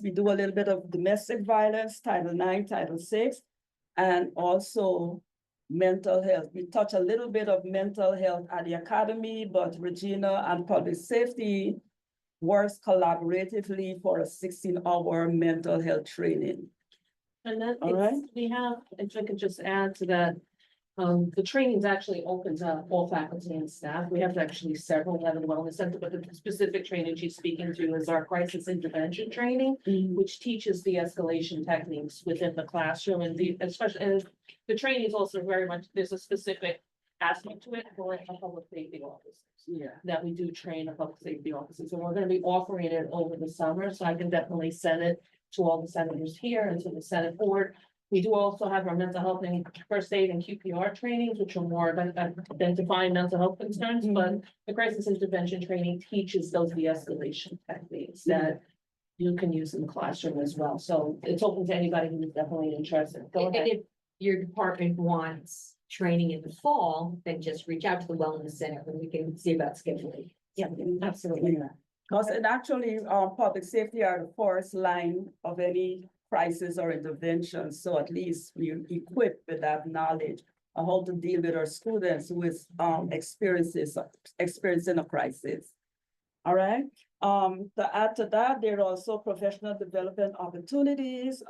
S9: We do a little bit of domestic violence, Title IX, Title VI, and also mental health. We touch a little bit of mental health at the academy, but Regina and public safety works collaboratively for a 16-hour mental health training.
S14: And then
S9: All right.
S14: we have, if I could just add to that, the trainings actually opens up all faculty and staff. We have actually several at the wellness center, but the specific training she's speaking to is our crisis intervention training, which teaches the escalation techniques within the classroom and especially the training is also very much, there's a specific aspect to it for a public safety officers.
S9: Yeah.
S14: That we do train a public safety officers, and we're gonna be offering it over the summer, so I can definitely send it to all the senators here and to the Senate board. We do also have our mental health and first aid and QPR trainings, which are more about identifying mental health concerns, but the crisis intervention training teaches those de-escalation techniques that you can use in the classroom as well. So it's open to anybody who's definitely interested. Go
S5: And
S14: ahead.
S5: if your department wants training in the fall, then just reach out to the wellness center and we can see about scheduling.
S14: Yeah, absolutely.
S9: Because it actually, public safety are the first line of any crisis or intervention. So at least we're equipped with that knowledge on how to deal with our students who is experiencing a crisis. All right. To add to that, there are also professional development opportunities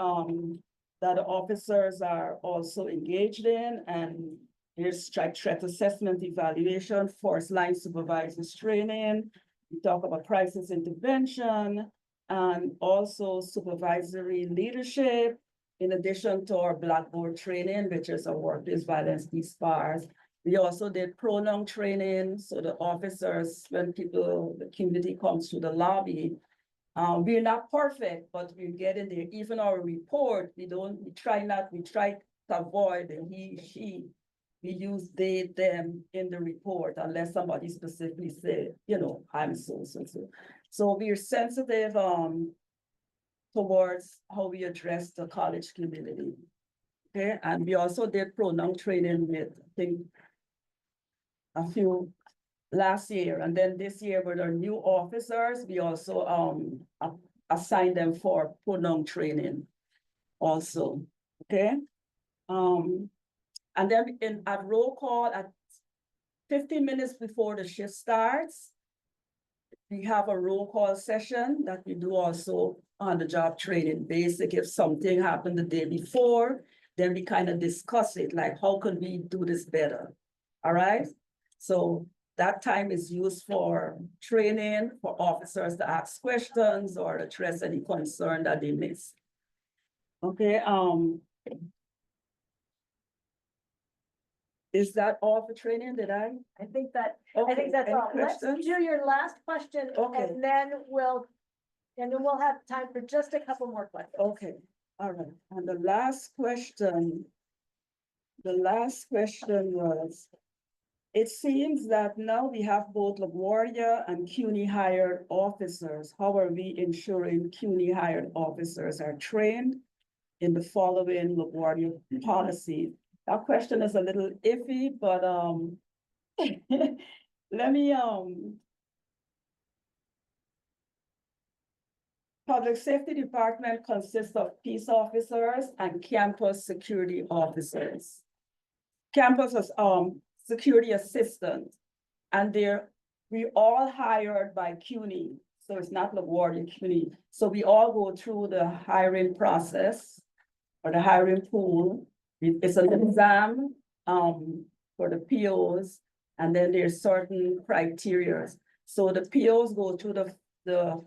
S9: that the officers are also engaged in, and there's threat assessment evaluation, first line supervisors training. We talk about crisis intervention and also supervisory leadership, in addition to our Blackboard training, which is a workplace violence SPARS. We also did prolonged training, so the officers, when the community comes to the lobby, we're not perfect, but we're getting there. Even our report, we try to avoid the he, she. We use they, them in the report unless somebody specifically said, I'm so. So we're sensitive towards how we address the college community. Okay, and we also did prolonged training with, I think, a few last year, and then this year with our new officers, we also assigned them for pronoun training also, okay? And then at roll call at 15 minutes before the shift starts, we have a roll call session that we do also on the job training basic. If something happened the day before, then we kind of discuss it, like how can we do this better? All right, so that time is used for training, for officers to ask questions or address any concern that they miss. Okay, is that all for training? Did I?
S1: I think that's
S9: Okay, any
S1: all. Let's
S9: questions?
S1: do your last question
S9: Okay.
S1: and then we'll have time for just a couple more questions.
S9: Okay, all right, and the last question was, it seems that now we have both LaGuardia and CUNY hired officers. How are we ensuring CUNY hired officers are trained in the following LaGuardia policy? That question is a little iffy, but let me Public Safety Department consists of peace officers and campus security officers. Campus is security assistant, and we all hired by CUNY, so it's not LaGuardia, CUNY. So we all go through the hiring process or the hiring pool. It's an exam for the POs, and then there's certain criteria. So the POs go through the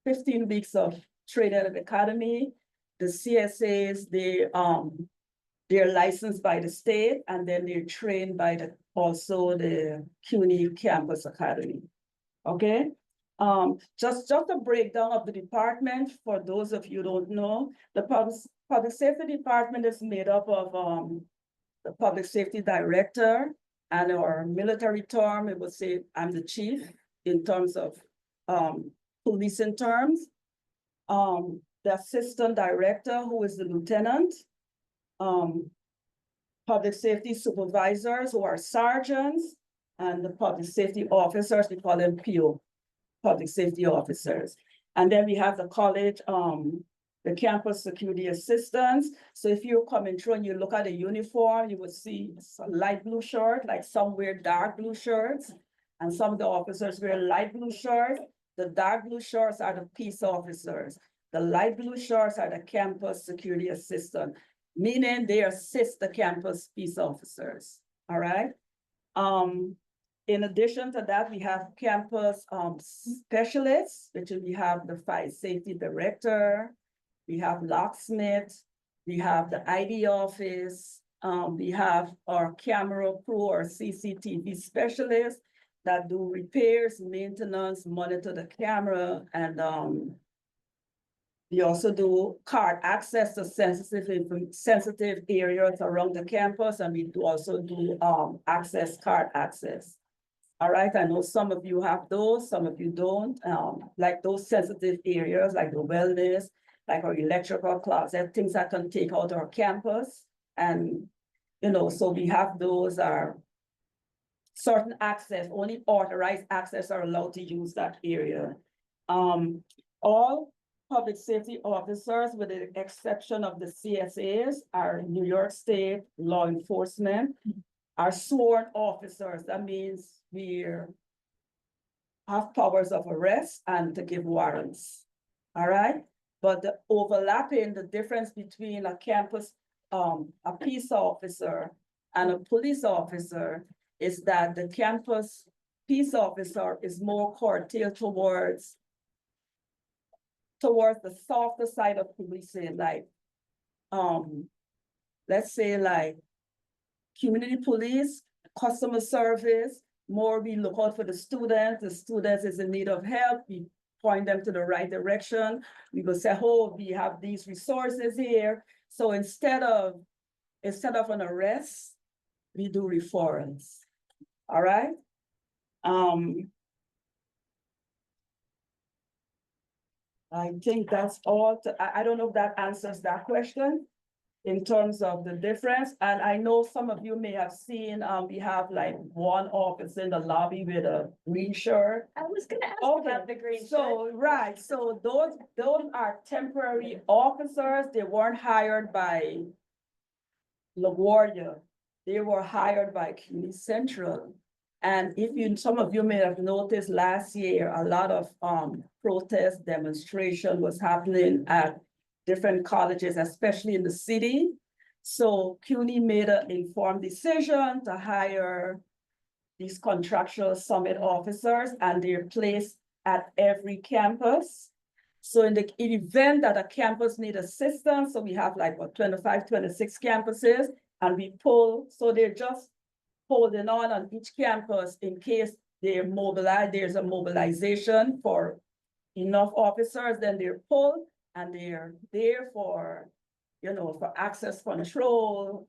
S9: 15 weeks of training at the academy. The CSAs, they're licensed by the state, and then they're trained by also the CUNY Campus Academy. Okay, just a breakdown of the department for those of you who don't know. The Public Safety Department is made up of the Public Safety Director, and our military term, it would say I'm the chief in terms of policing terms. The Assistant Director, who is the lieutenant. Public safety supervisors, who are sergeants, and the public safety officers, we call them PO, public safety officers. And then we have the college, the campus security assistants. So if you're coming through and you look at the uniform, you will see a light blue shirt, like some wear dark blue shirts, and some of the officers wear light blue shirts. The dark blue shirts are the peace officers. The light blue shirts are the campus security assistant, meaning they assist the campus peace officers, all right? In addition to that, we have campus specialists, which we have the fire safety director, we have locksmith, we have the ID office, we have our camera crew or CCTV specialists that do repairs, maintenance, monitor the camera, and we also do card access to sensitive areas around the campus, and we also do card access. All right, I know some of you have those, some of you don't, like those sensitive areas, like the wellness, like our electrical closet, things that can take out our campus. And, so we have those certain access, only authorized access are allowed to use that area. All public safety officers, with the exception of the CSAs, are New York State law enforcement, are sworn officers. That means we have powers of arrest and to give warrants. All right, but the overlapping, the difference between a campus, a peace officer and a police officer is that the campus peace officer is more curtailed towards the softer side of policing, like, let's say like community police, customer service, more we look out for the students is in need of help, we point them to the right direction. We will say, oh, we have these resources here. So instead of an arrest, we do referrals, all right? I think that's all. I don't know if that answers that question. in terms of the difference. And I know some of you may have seen, we have like one office in the lobby with a green shirt.
S1: I was gonna ask
S9: Okay,
S1: about the green shirt.
S9: so, right, so those are temporary officers. They weren't hired by LaGuardia. They were hired by CUNY Central. And if you, some of you may have noticed last year, a lot of protest demonstration was happening at different colleges, especially in the city. So CUNY made an informed decision to hire these contractual summit officers, and they're placed at every campus. So in the event that a campus need assistance, so we have like what, 25, 26 campuses, and we pull, so they're just holding on each campus in case they're mobilized, there's a mobilization for enough officers, then they're pulled and they're there for, you know, for access control,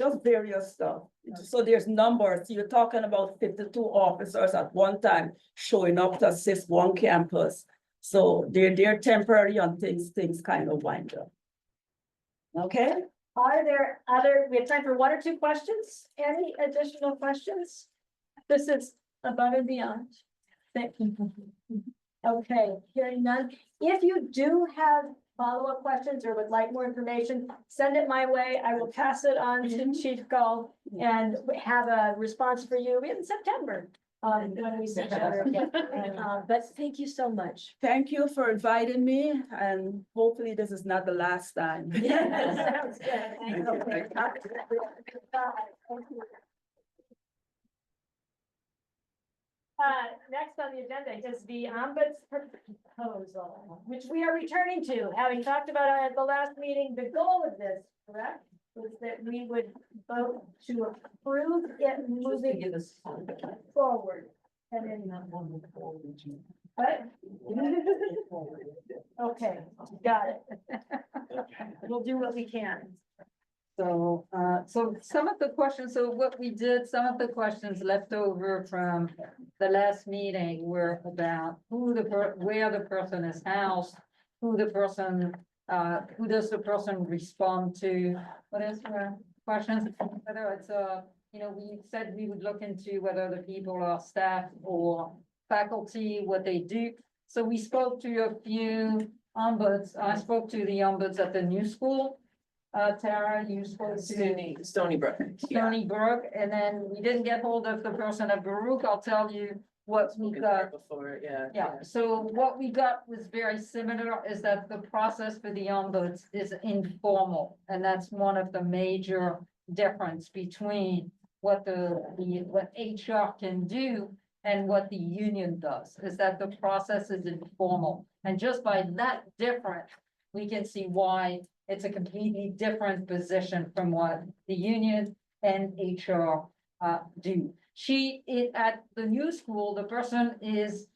S9: just various stuff. So there's numbers. You're talking about 52 officers at one time showing up to assist one campus. So they're temporary until things kind of wind up. Okay?
S1: Are there other, we have time for one or two questions? Any additional questions? This is above and beyond. Thank you. Okay, hearing none. If you do have follow-up questions or would like more information, send it my way. I will pass it on to Chief Gull and have a response for you in September. When we see each other again. But thank you so much.
S9: Thank you for inviting me, and hopefully this is not the last time.
S1: Sounds good. Thank you. Okay. Next on the agenda is the ombuds proposal, which we are returning to, having talked about at the last meeting. The goal of this, correct, was that we would vote to approve it moving forward. And then what? Okay, got it. We'll do what we can.
S5: So, so some of the questions, so what we did, some of the questions left over from the last meeting were about where the person is housed, who does the person respond to? What is the questions? Whether it's you know, we said we would look into whether the people are staff or faculty, what they do. So we spoke to a few ombuds. I spoke to the ombuds at the new school. Tara, you spoke to
S12: Stony Brook.
S5: Stony Brook, and then we didn't get hold of the person at Baruch. I'll tell you what we got.
S12: Before, yeah.
S5: Yeah, so what we got was very similar, is that the process for the ombuds is informal, and that's one of the major difference between what what HR can do and what the union does, is that the process is informal. And just by that difference, we can see why it's a completely different position from what the union and HR do. At the new school, the person is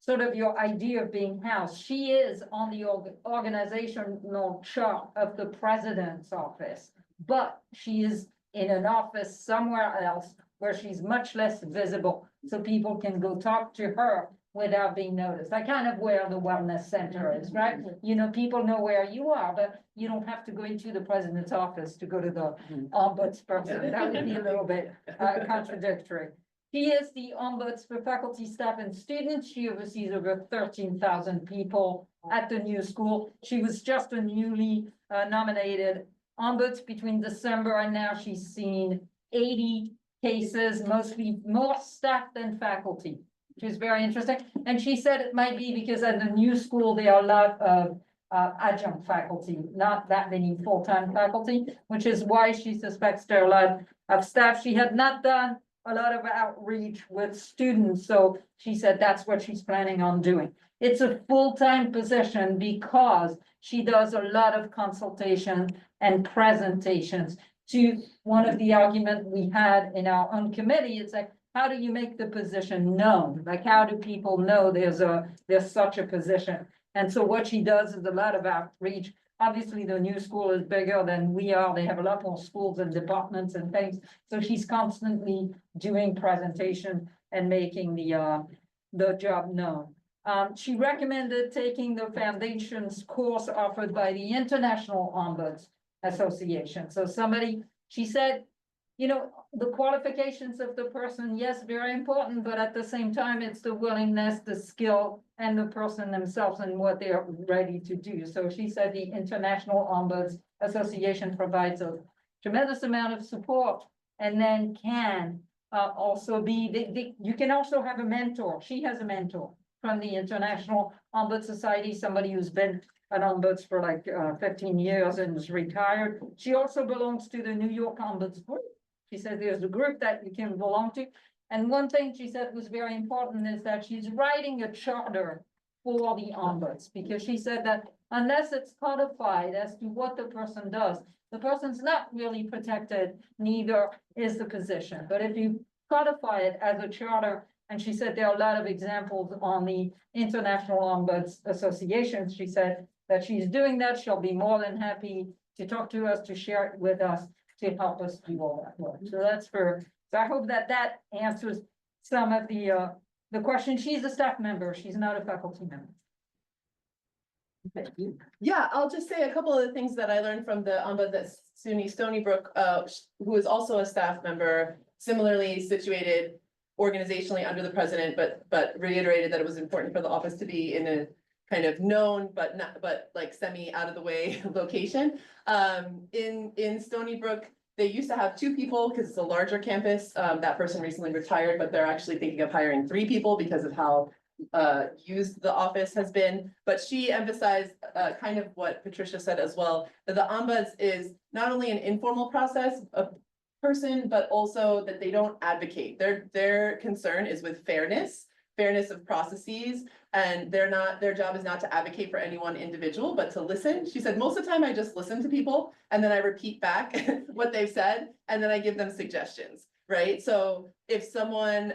S5: sort of your idea of being housed. She is on the organizational chart of the president's office, but she is in an office somewhere else where she's much less visible, so people can go talk to her without being noticed. Like kind of where the wellness center is, right? You know, people know where you are, but you don't have to go into the president's office to go to the ombuds person. That would be a little bit contradictory. She is the ombuds for faculty, staff, and students. She oversees over 13,000 people at the new school. She was just a newly nominated ombuds between December and now. She's seen 80 cases, mostly more staff than faculty, which is very interesting. And she said it might be because at the new school, there are a lot of adjunct faculty, not that many full-time faculty, which is why she suspects there are a lot of staff. She had not done a lot of outreach with students, so she said that's what she's planning on doing. It's a full-time position because she does a lot of consultation and presentations. To one of the arguments we had in our own committee, it's like, how do you make the position known? Like, how do people know there's such a position? And so what she does is a lot of outreach. Obviously, the new school is bigger than we are. They have a lot more schools and departments and things. So she's constantly doing presentation and making the job known. She recommended taking the foundations course offered by the International Ombuds, Association. So somebody, she said, you know, the qualifications of the person, yes, very important, but at the same time, it's the willingness, the skill, and the person themselves and what they're ready to do. So she said the International Ombuds Association provides a tremendous amount of support and then can also be, you can also have a mentor. She has a mentor from the International Ombuds Society, somebody who's been an ombuds for like 15 years and is retired. She also belongs to the New York Ombuds group. She said there's a group that you can belong to. And one thing she said was very important is that she's writing a charter for the ombuds, because she said that unless it's codified as to what the person does, the person's not really protected, neither is the position. But if you codify it as a charter, and she said there are a lot of examples on the International Ombuds Association, she said that she's doing that. She'll be more than happy to talk to us, to share it with us, to help us do all that work. So that's for, so I hope that that answers some of the questions. She's a staff member. She's not a faculty member.
S12: Yeah, I'll just say a couple of the things that I learned from the ombud that SUNY Stony Brook, who is also a staff member, similarly situated organizationally under the president, but reiterated that it was important for the office to be in a kind of known, but not, but like semi out of the way location. In Stony Brook, they used to have 2 people because it's a larger campus. That person recently retired, but they're actually thinking of hiring 3 people because of how used the office has been. But she emphasized kind of what Patricia said as well, that the ombuds is not only an informal process of person, but also that they don't advocate. Their concern is with fairness of processes, and their job is not to advocate for any one individual, but to listen. She said, most of the time I just listen to people and then I repeat back what they've said, and then I give them suggestions, right? So if someone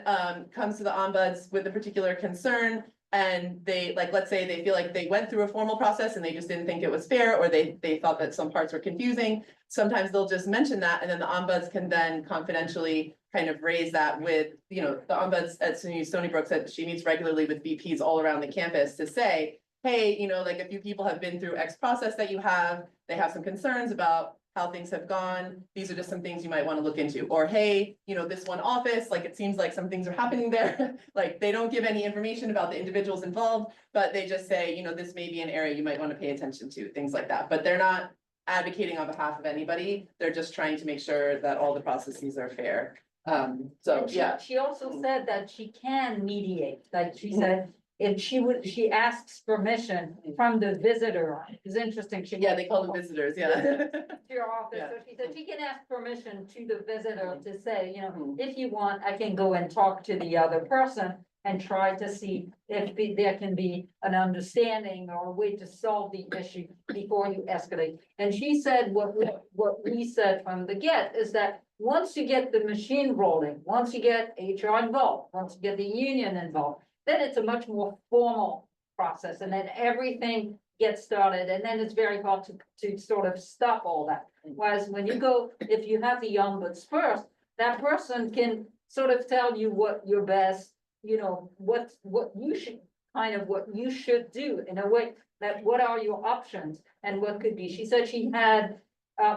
S12: comes to the ombuds with a particular concern, and they, like, let's say they feel like they went through a formal process and they just didn't think it was fair, or they thought that some parts were confusing, sometimes they'll just mention that, and then the ombuds can then confidentially kind of raise that with, you know, the ombuds at SUNY Stony Brook said she meets regularly with VPs all around the campus to say, hey, you know, like a few people have been through X process that you have, they have some concerns about how things have gone. These are just some things you might want to look into. Or, hey, you know, this one office, like, it seems like some things are happening there. Like, they don't give any information about the individuals involved, but they just say, you know, this may be an area you might want to pay attention to, things like that. But they're not advocating on behalf of anybody. They're just trying to make sure that all the processes are fair. So,
S5: And
S12: yeah.
S5: she also said that she can mediate, like she said, if she asks permission from the visitor. It's interesting.
S12: Yeah, they call them visitors, yeah.
S5: To your office,
S12: Yeah.
S5: so she said she can ask permission to the visitor to say, you know, if you want, I can go and talk to the other person and try to see if there can be an understanding or a way to solve the issue before you escalate. And she said, what we said from the get is that once you get the machine rolling, once you get HR involved, once you get the union involved, then it's a much more formal process, and then everything gets started, and then it's very hard to sort of stop all that. Whereas when you go, if you have the ombuds first, that person can sort of tell you what your best, you know, what you should, kind of what you should do in a way, that what are your options and what could be. She said she had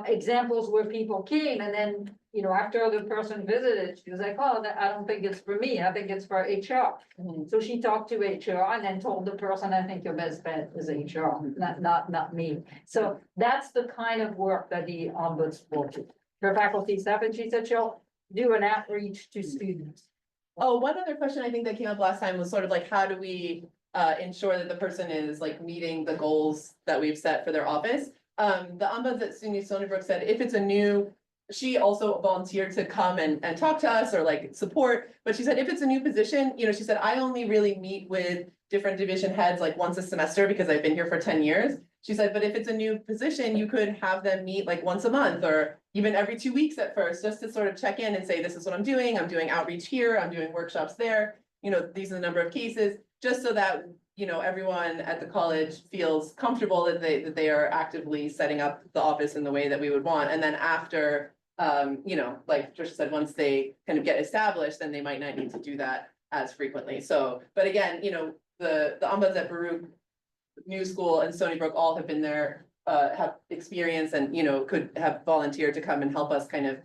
S5: examples where people came, and then, you know, after the person visited, she was like, oh, I don't think it's for me, I think it's for HR. So she talked to HR and then told the person, I think your best bet is HR, not me. So that's the kind of work that the ombuds will do. Her faculty staff, and she said she'll do an outreach to students.
S12: Oh, one other question I think that came up last time was sort of like, how do we ensure that the person is like meeting the goals that we've set for their office? The ombuds at SUNY Stony Brook said, if it's a new, she also volunteered to come and talk to us or like support, but she said, if it's a new position, you know, she said, I only really meet with different division heads like once a semester because I've been here for 10 years. She said, but if it's a new position, you could have them meet like once a month or even every 2 weeks at first, just to sort of check in and say, this is what I'm doing outreach here, I'm doing workshops there, you know, these are the number of cases, just so that, you know, everyone at the college feels comfortable that they are actively setting up the office in the way that we would want. And then after, you know, like Tricia said, once they kind of get established, then they might not need to do that as frequently. So, but again, you know, the ombuds at Baruch, New School and Stony Brook all have been there have experience and, you know, could have volunteered to come and help us kind of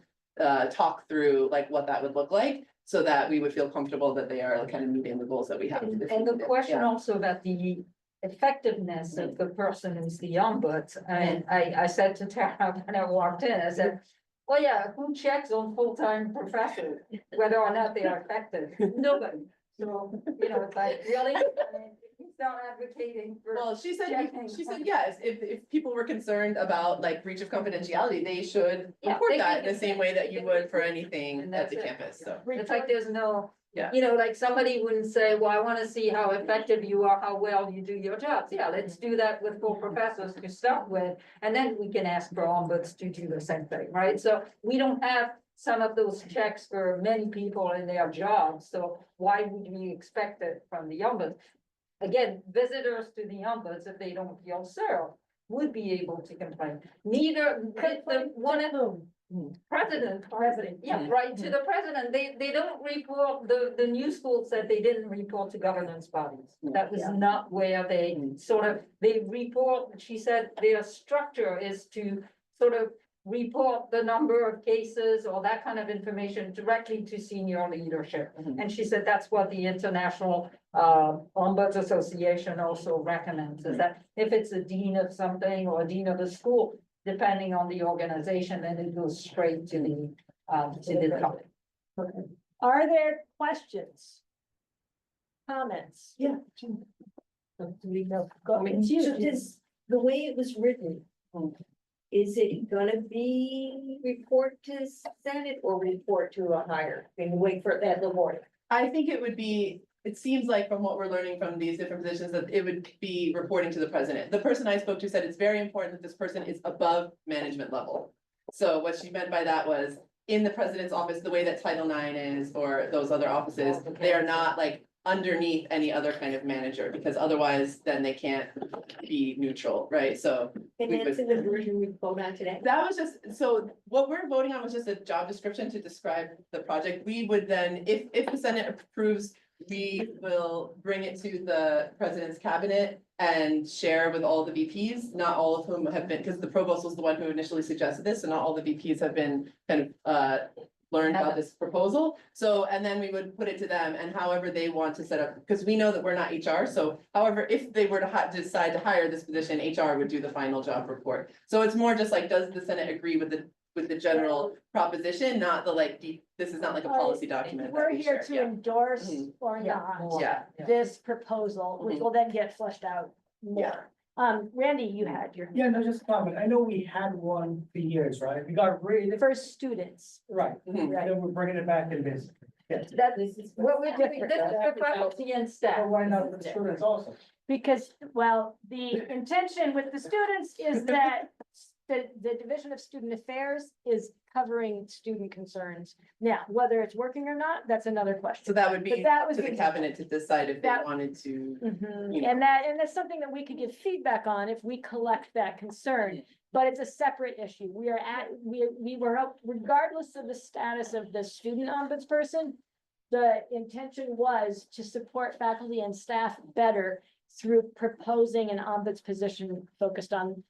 S12: talk through like what that would look like, so that we would feel comfortable that they are kind of meeting the goals that we have. for this
S5: And the
S12: year.
S5: question
S12: Yeah.
S5: also about the effectiveness of the person who's the ombuds, and I said to Tara when I walked in, I said, well, yeah, who checks on full-time professors, whether or not they are effective? Nobody. So, you know, it's like, really? I mean, he's not advocating for.
S12: Well, she said
S5: checking.
S12: yes, if people were concerned about like breach of confidentiality, they should
S5: Yeah,
S12: report
S5: they
S12: that
S5: can
S12: in the same way that you would for anything
S5: And
S12: at
S5: that's
S12: the
S5: it.
S12: campus, so.
S5: It's like there's no,
S12: Yeah.
S5: you know, like somebody wouldn't say, well, I wanna see how effective you are, how well you do your jobs. Yeah, let's do that with full professors to start with. And then we can ask for ombuds to do the same thing, right? So we don't have some of those checks for many people in their jobs, so why would we expect it from the ombuds? Again, visitors to the ombuds, if they don't feel served, would be able to complain. Neither, the one at home. President, yeah, right, to the president, they don't report, the new school said they didn't report to governance bodies. That was not where they sort of, they report, she said their structure is to sort of report the number of cases or that kind of information directly to senior leadership. And she said that's what the International Ombuds Association also recommends, is that if it's a dean of something or a dean of a school, depending on the organization, then it goes straight to the top.
S1: Are there questions? Comments?
S14: Yeah.
S1: Go ahead.
S14: So does, the way it was written, is it gonna be report to Senate or report to a higher, and wait for that LaGuardia?
S12: I think it would be, it seems like from what we're learning from these different positions, that it would be reporting to the president. The person I spoke to said it's very important that this person is above management level. So what she meant by that was, in the president's office, the way that Title IX is, or those other offices, they are not like underneath any other kind of manager, because otherwise then they can't be neutral, right? So
S14: And
S12: we
S14: that's
S12: would-
S14: in the version we vote on today.
S12: that was just, so what we're voting on was just a job description to describe the project. We would then, if the Senate approves, we will bring it to the president's cabinet and share with all the VPs, not all of whom have been, because the provost was the one who initially suggested this, so not all the VPs have been kind of learned about this proposal. So, and then we would put it to them, and however they want to set up, because we know that we're not HR, so however, if they were to decide to hire this position, HR would do the final job report. So it's more just like, does the Senate agree with the general proposition, not the like, this is not like a policy document. that
S1: We're
S12: we
S1: here
S12: share,
S1: to
S12: yeah.
S1: endorse
S12: Mhm.
S1: or not
S12: Yeah.
S1: this proposal, which will then get fleshed out more. Randy, you had your
S10: Yeah, no, just a comment. I know we had one for years, right? We got rid of,
S1: first students.
S10: right,
S12: Mhm.
S1: Right.
S10: then we're bringing it back in this.
S5: That is what we're doing, this is for faculty and staff.
S10: So why not for the students also?
S1: Because, well, the intention with the students is that the Division of Student Affairs is covering student concerns. Now, whether it's working or not, that's another question.
S12: So that would be
S1: But that was
S12: to the cabinet to decide if they
S1: That-
S12: wanted to.
S1: Mhm.
S12: you know.
S1: And that's something that we could give feedback on if we collect that concern, but it's a separate issue. We were up, regardless of the status of the student ombudsperson. The intention was to support faculty and staff better through proposing an ombuds position focused on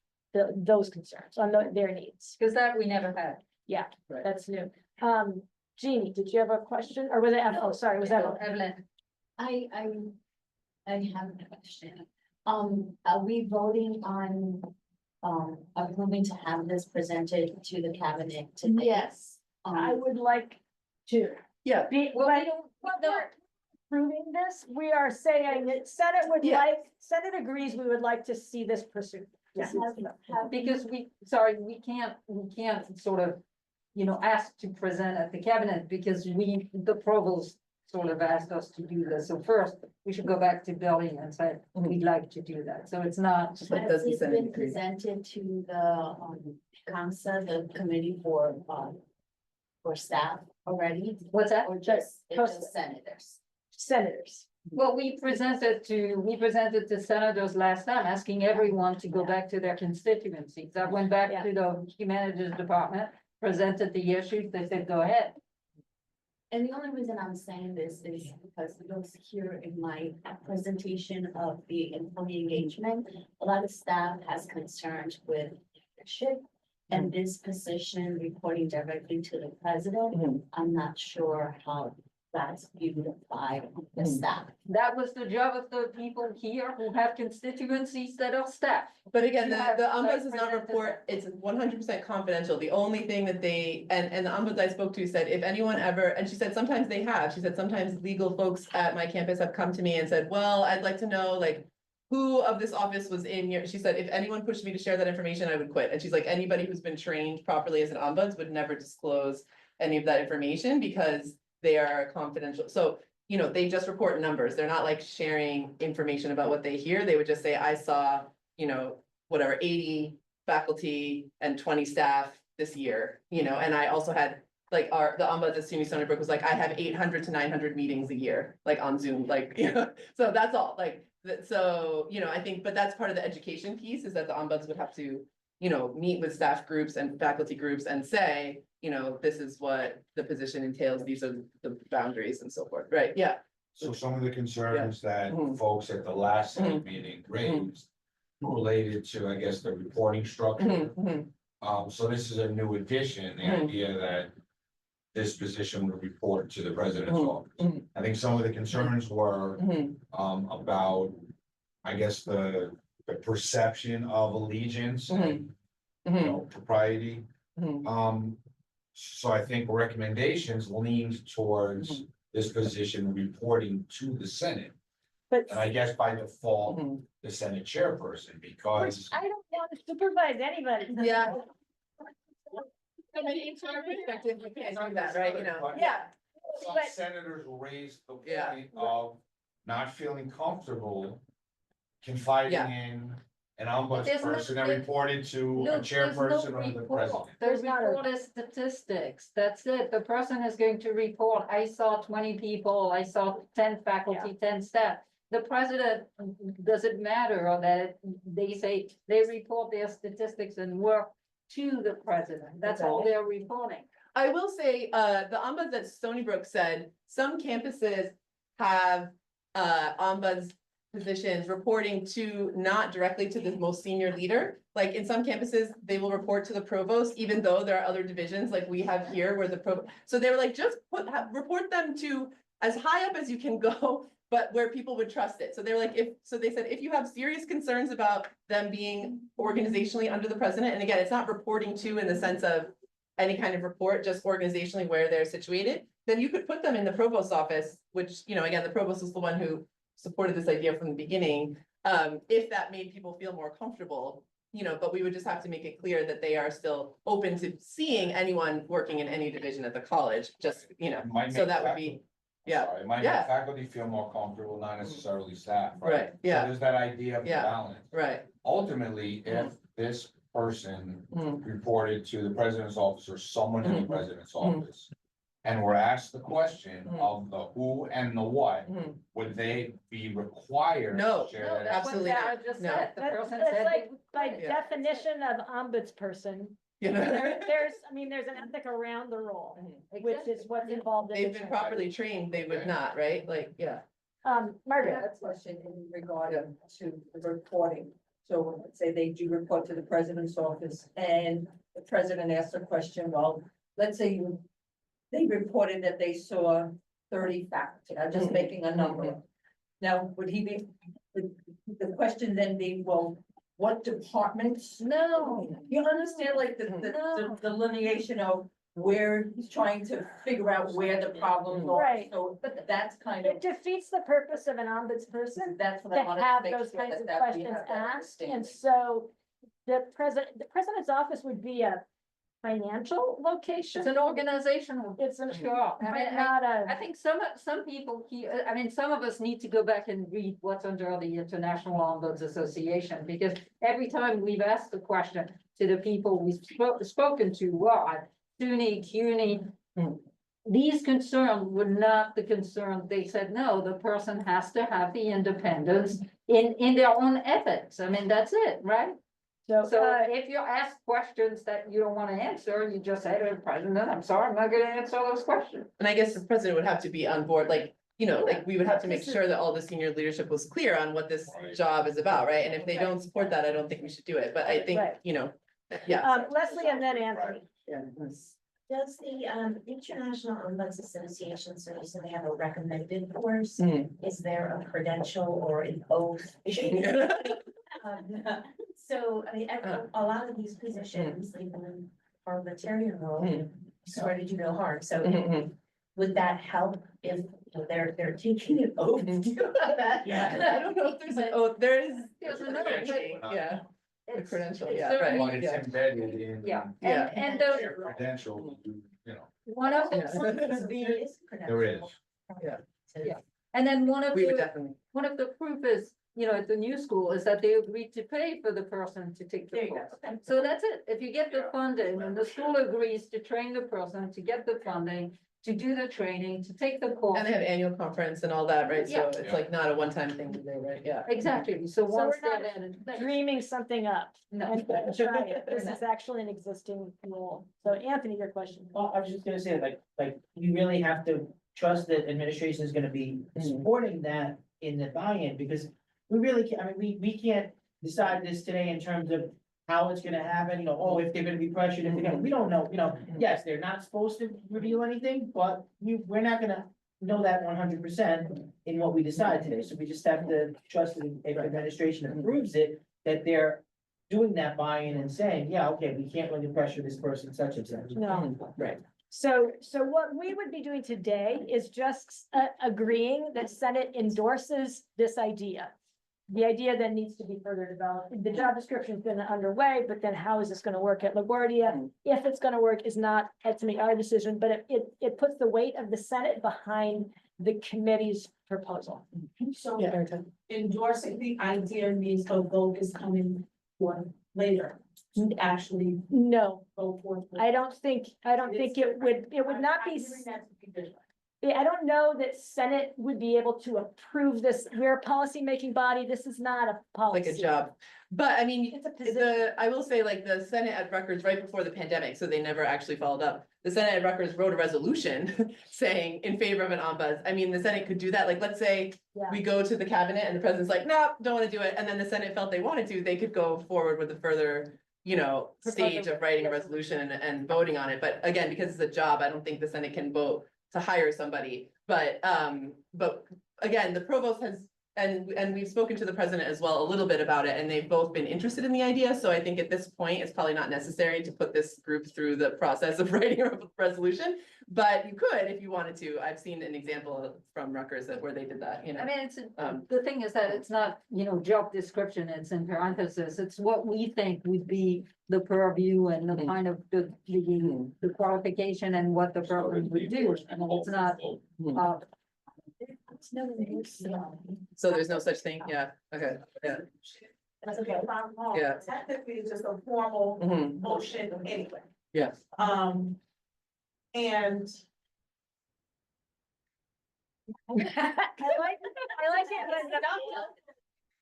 S1: those concerns, on their needs.
S5: Because that we never had.
S1: Yeah,
S10: Right.
S1: that's new. Jeannie, did you have a question, or was it, oh, sorry, was that?
S5: Evelyn,
S15: I have a question. Are we voting on, approving to have this presented to the cabinet today?
S1: Yes, I would like to.
S12: Yeah.
S5: well, we don't,
S1: But we're approving this, we are saying that Senate would
S12: Yeah.
S1: Senate agrees we would like to see this pursued.
S5: Yeah.
S15: Have-
S5: because we can't sort of, ask to present at the cabinet because the provost sort of asked us to do this. So first, we should go back to Billy and say, we'd like to do that. So it's not.
S12: But does the
S15: Has it
S12: Senate
S15: been
S12: agree?
S15: presented to the CONSA, the committee for staff already?
S5: What's that?
S15: Or just, it's
S1: Post-
S15: just senators?
S1: Senators.
S5: Well, we presented to senators last time, asking everyone to go back to their constituencies. I went back to the humanities department, presented the issues, they said, go ahead.
S15: And the only reason I'm saying this is because it was here in my presentation of the employee engagement. A lot of staff has concerns with leadership and this position reporting directly to the president. I'm not sure how that's viewed by the staff.
S5: That was the job of the people here who have constituencies that are staff.
S12: But again,
S5: You have
S12: the ombuds does not
S5: represented
S12: report, it's 100% confidential. The only thing that they, and the ombuds I spoke to said, if anyone ever, and she said sometimes they have, she said sometimes legal folks at my campus have come to me and said, well, I'd like to know like who of this office was in your, she said, if anyone pushed me to share that information, I would quit. And she's like, anybody who's been trained properly as an ombuds would never disclose any of that information because they are confidential. So, you know, they just report numbers. They're not like sharing information about what they hear. They would just say, I saw, you know, whatever, 80 faculty and 20 staff this year, you know, and I also had like the ombuds at SUNY Stony Brook was like, I have 800 to 900 meetings a year, like on Zoom, like, you know, so that's all like, so, you know, I think, but that's part of the education piece is that the ombuds would have to, you know, meet with staff groups and faculty groups and say, you know, this is what the position entails, these are the boundaries and so forth, right? Yeah.
S7: So some of the concerns that
S12: Mhm.
S7: folks at the last Senate meeting raised related to, I guess, the reporting structure. So this is a new addition, the idea that this position would report to the president's office. I think some of the concerns were about, I guess, the perception of allegiance and, you know, propriety. So I think recommendations leaned towards this position reporting to the Senate.
S1: But
S7: And I guess by default, the Senate chairperson, because
S1: I don't want to supervise anybody.
S12: Yeah. I mean, it's our perspective, we can't do that, right, you know, yeah.
S7: some
S1: But-
S7: senators raised the
S12: Yeah.
S7: point of not feeling comfortable confiding
S12: Yeah.
S7: in an
S5: There's no-
S7: ombudsperson that reported to a
S5: Look, there's no
S7: chairperson or the
S5: report.
S7: president.
S5: The
S1: There's not a-
S5: report is statistics, that's it, the person is going to report, I saw 20 people, I saw 10 faculty, 10 staff. The president, does it matter, or that they say, they report their statistics and work to the president, that's all they're reporting.
S12: I will say, the ombuds at Stony Brook said some campuses have, ombuds positions reporting to not directly to the most senior leader. Like in some campuses, they will report to the provost, even though there are other divisions like we have here where so they were like, just report them to as high up as you can go, but where people would trust it. So they were like, they said, if you have serious concerns about them being organizationally under the president, and again, it's not reporting to in the sense of any kind of report, just organizationally where they're situated, then you could put them in the provost's office, which, you know, again, the provost is the one who supported this idea from the beginning. If that made people feel more comfortable, you know, but we would just have to make it clear that they are still open to seeing anyone working in any division at the college, just, you know,
S7: It might
S12: so
S7: make
S12: that would
S7: faculty-
S12: be, yeah,
S7: Sorry, it might
S12: Yeah.
S7: make faculty feel more comfortable, not necessarily staff, right?
S12: right, yeah,
S7: So there's that idea of the
S12: Yeah.
S7: balance.
S12: right.
S7: Ultimately, if this person
S12: Mhm.
S7: reported to the president's office or someone in the
S12: Mhm.
S7: president's
S12: Mhm.
S7: office, and were asked the question
S12: Mhm.
S7: of the who and the what,
S12: Mhm.
S7: would they be required
S12: No,
S7: to share
S5: No,
S7: that?
S5: that's what
S12: Absolutely
S5: Sarah
S12: not.
S5: just
S12: No.
S5: said, the
S1: That's
S5: person
S1: that's
S5: said.
S1: like by
S12: Yeah.
S1: definition of ombudsperson,
S12: You know,
S1: there's an ethic around the role,
S12: Mhm.
S1: which is what's involved in the
S12: they've been
S1: training.
S12: properly trained, they would not, right? Like, yeah.
S1: Margaret,
S6: a question in regarding to the reporting. So let's say they do report to the president's office and the president asks a question, well, let's say they reported that they saw 30 faculty, I'm just
S12: Mhm.
S6: making a number. Now, would the question then be, well, what departments?
S5: No.
S6: You understand like
S5: No.
S6: the delineation of where he's trying to figure out where the problems are.
S1: Right.
S6: So, but that's kind of,
S1: it defeats the purpose of an ombudsperson
S6: that's what
S1: to
S6: I wanted to
S1: have
S6: make
S1: those
S6: sure
S1: kinds of
S6: that we
S1: questions
S6: have that
S1: asked, and
S6: understanding.
S1: so the president's office would be a financial location.
S5: It's an organizational.
S1: It's an,
S5: Sure, I
S1: but
S5: mean,
S1: not
S5: I
S1: a,
S5: think some people here, I mean, some of us need to go back and read what's under the International Ombuds Association, because every time we've asked the question to the people we've spoken to, SUNY, CUNY, these concerns were not the concern. They said, no, the person has to have the independence in their own ethics. I mean, that's it, right?
S1: So,
S5: So if you ask questions that you don't want to answer, you just say to the president, I'm sorry, I'm not gonna answer those questions.
S12: And I guess the president would have to be on board, like, you know, like, we would have to make
S1: This is-
S12: sure that all the senior leadership was clear on what this
S7: Right.
S12: job is about, right? And if they don't support that, I don't think we should do it, but I think,
S1: Right.
S12: you know, yeah.
S1: Leslie and then Anthony.
S15: Does the International Ombuds Association, so you said they have a recommended course, is there a credential or an oath? So, I mean, a lot of these positions, like in parliamentarian role, you swear to do no harm, so would that help if they're taking an oath to do that?
S12: I don't know if there's an oath, there is.
S5: There's an oath, but
S12: Yeah, a
S5: it's-
S12: credential,
S5: it's
S12: yeah,
S5: certainly-
S12: right.
S7: But it's embedded in.
S5: Yeah,
S12: Yeah.
S5: and
S7: Credential, you know,
S5: one of,
S12: Yeah.
S7: there is.
S5: and then one of
S12: We would
S5: the,
S12: definitely.
S5: one of the proof is, you know, at the new school is that they agreed to pay for the person to take
S15: There
S5: the
S15: you go.
S5: course. So that's it. If you get the
S7: Yeah.
S5: funding and the school agrees to train the person, to get the funding, to do the training, to take the course.
S12: And they have annual conference and all that, right? So
S5: Yeah.
S12: it's like not a one-time thing to do, right? Yeah.
S5: Exactly. So once
S1: we're not
S5: that added.
S1: Dreaming something up.
S5: No.
S1: And try it. This is actually an existing rule. So Anthony, your question.
S11: Well, I was just gonna say, like, we really have to trust that administration is gonna be supporting that in the buy-in, because we really can't, I mean, we can't decide this today in terms of how it's gonna happen, you know, oh, if they're gonna be pressured, if they're gonna, we don't know, you know, yes, they're not supposed to reveal anything, but we're not gonna know that 100% in what we decide today, so we just have to trust that if administration approves it, that they're doing that buy-in and saying, yeah, okay, we can't really pressure this person such and such.
S1: No.
S11: Right.
S1: So what we would be doing today is just agreeing that Senate endorses this idea. The idea then needs to be further developed. The job description's been underway, but then how is this gonna work at LaGuardia? If it's gonna work is not, ultimately our decision, but it puts the weight of the Senate behind the committee's proposal.
S14: So
S12: Yeah, Erica.
S14: endorsing the idea means the vote is coming for later, to actually
S1: No,
S14: go forth.
S1: I don't think it would not be. I don't know that Senate would be able to approve this. We're a policymaking body. This is not a policy.
S12: Like a job. But I mean,
S1: It's a position.
S12: I will say, like, the Senate at Rutgers right before the pandemic, so they never actually followed up. The Senate at Rutgers wrote a resolution saying in favor of an ombuds. I mean, the Senate could do that. Like, let's say
S1: Yeah.
S12: we go to the cabinet and the president's like, no, don't want to do it. And then the Senate felt they wanted to, they could go forward with a further, you know, stage of writing a resolution and voting on it. But again, because it's a job, I don't think the Senate can vote to hire somebody. But again, the provost has, and we've spoken to the president as well a little bit about it, and they've both been interested in the idea. So I think at this point, it's probably not necessary to put this group through the process of writing a resolution. But you could if you wanted to. I've seen an example from Rutgers where they did that, you know.
S5: I mean, the thing is that it's not, you know, job description, it's in parentheses, it's what we think would be the purview and the kind of the qualification and what the person would do, and it's not,
S12: So there's no such thing, yeah, okay, yeah.
S14: That's okay, if I'm wrong.
S12: Yeah.
S14: Technically, it's just a formal
S12: Mhm.
S14: motion anyway.
S12: Yes.
S14: And
S1: I like it.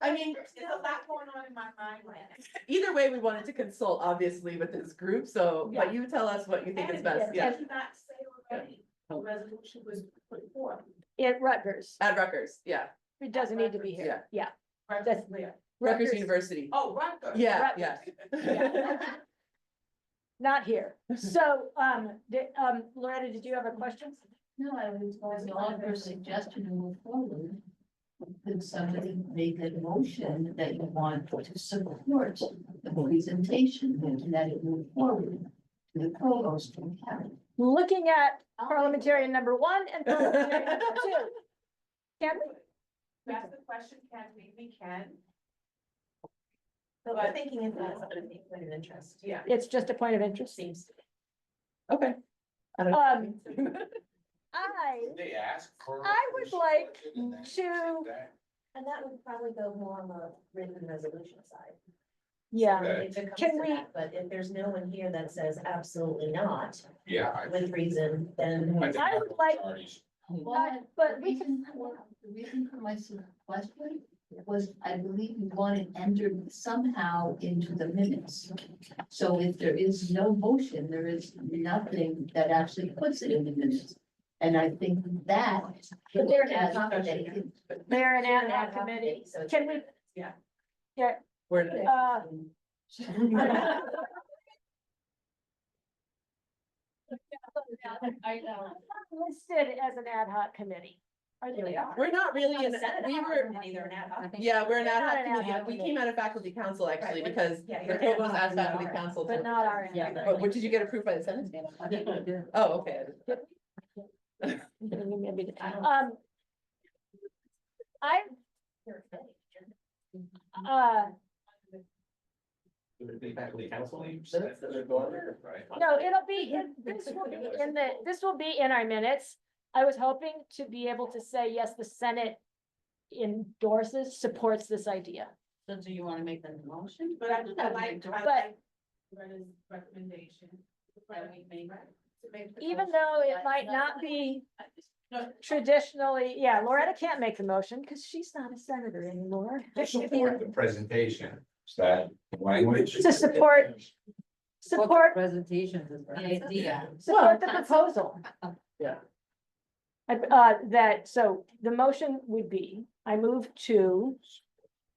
S12: I mean,
S14: there's a lot going on in my mind right now.
S12: either way, we wanted to consult obviously with this group, so, but you tell us what you think is best, yeah.
S14: Did you not say already, a resolution was put forth?
S1: At Rutgers.
S12: At Rutgers, yeah,
S1: It doesn't need to be here. Yeah.
S14: Rutgers where?
S12: Rutgers University.
S14: Oh, Rutgers.
S12: Yeah,
S1: Rutgers.
S12: yeah.
S1: Not here. So, Loretta, did you have a question?
S15: No, I was on your suggestion to move forward. Could somebody make a motion that you want to support the presentation and that it move forward to the provost and cabinet?
S1: Looking at parliamentarian number 1 and parliamentarian number 2. Can we?
S14: That's the question, can we can,
S15: So I'm thinking if that's something of interest.
S14: yeah.
S1: It's just a point of interest.
S15: Seems to.
S12: Okay. I don't know.
S7: They ask for.
S1: I would like to,
S15: And that would probably go more on the written resolution side.
S1: yeah,
S7: Okay.
S15: If it comes
S1: Can
S15: to
S1: we-
S15: that, but if there's no one here that says absolutely not,
S7: Yeah.
S15: with reason, then.
S7: think
S1: I would like-
S7: majorities-
S1: but we can.
S15: The reason for my question was, I believe, we wanted entered somehow into the minutes. So if there is no motion, there is nothing that actually puts it in the minutes. And I think that.
S1: But they're
S15: as
S1: not-
S15: they-
S1: They're an ad hoc committee. Can we?
S12: Yeah.
S1: Yeah.
S12: Where did
S1: I know. Listed as an ad hoc committee. Are they?
S12: We're not really,
S1: Not a
S12: in-
S1: Senate
S12: we
S1: ad hoc
S12: were,
S1: committee, they're an ad hoc.
S12: yeah, we're an ad
S1: Not
S12: hoc
S1: an ad
S12: committee.
S1: hoc
S12: We
S1: committee.
S12: came out of faculty council actually
S1: Right,
S12: because
S1: yeah,
S12: the
S1: you're
S12: provost
S1: ad hoc,
S12: asked
S1: not
S12: faculty
S1: our-
S12: council
S1: But
S12: to.
S1: not our. ad hoc.
S12: Oh, what, did you get approved by the Senate? Oh, okay.
S1: I.
S2: Would it be faculty council minutes that are going there, right?
S1: No, it'll be, this will be in this will be in our minutes. I was hoping to be able to say, yes, the Senate endorses, supports this idea.
S15: So do you want to make the motion?
S12: But I think I like.
S1: But
S12: Recommendation.
S1: even though it might not be traditionally, yeah, Loretta can't make the motion because she's not a senator anymore.
S7: Support the presentation, is that language?
S1: To support
S5: Presentations is the idea.
S1: support the proposal.
S12: Yeah.
S1: That, so the motion would be, I move to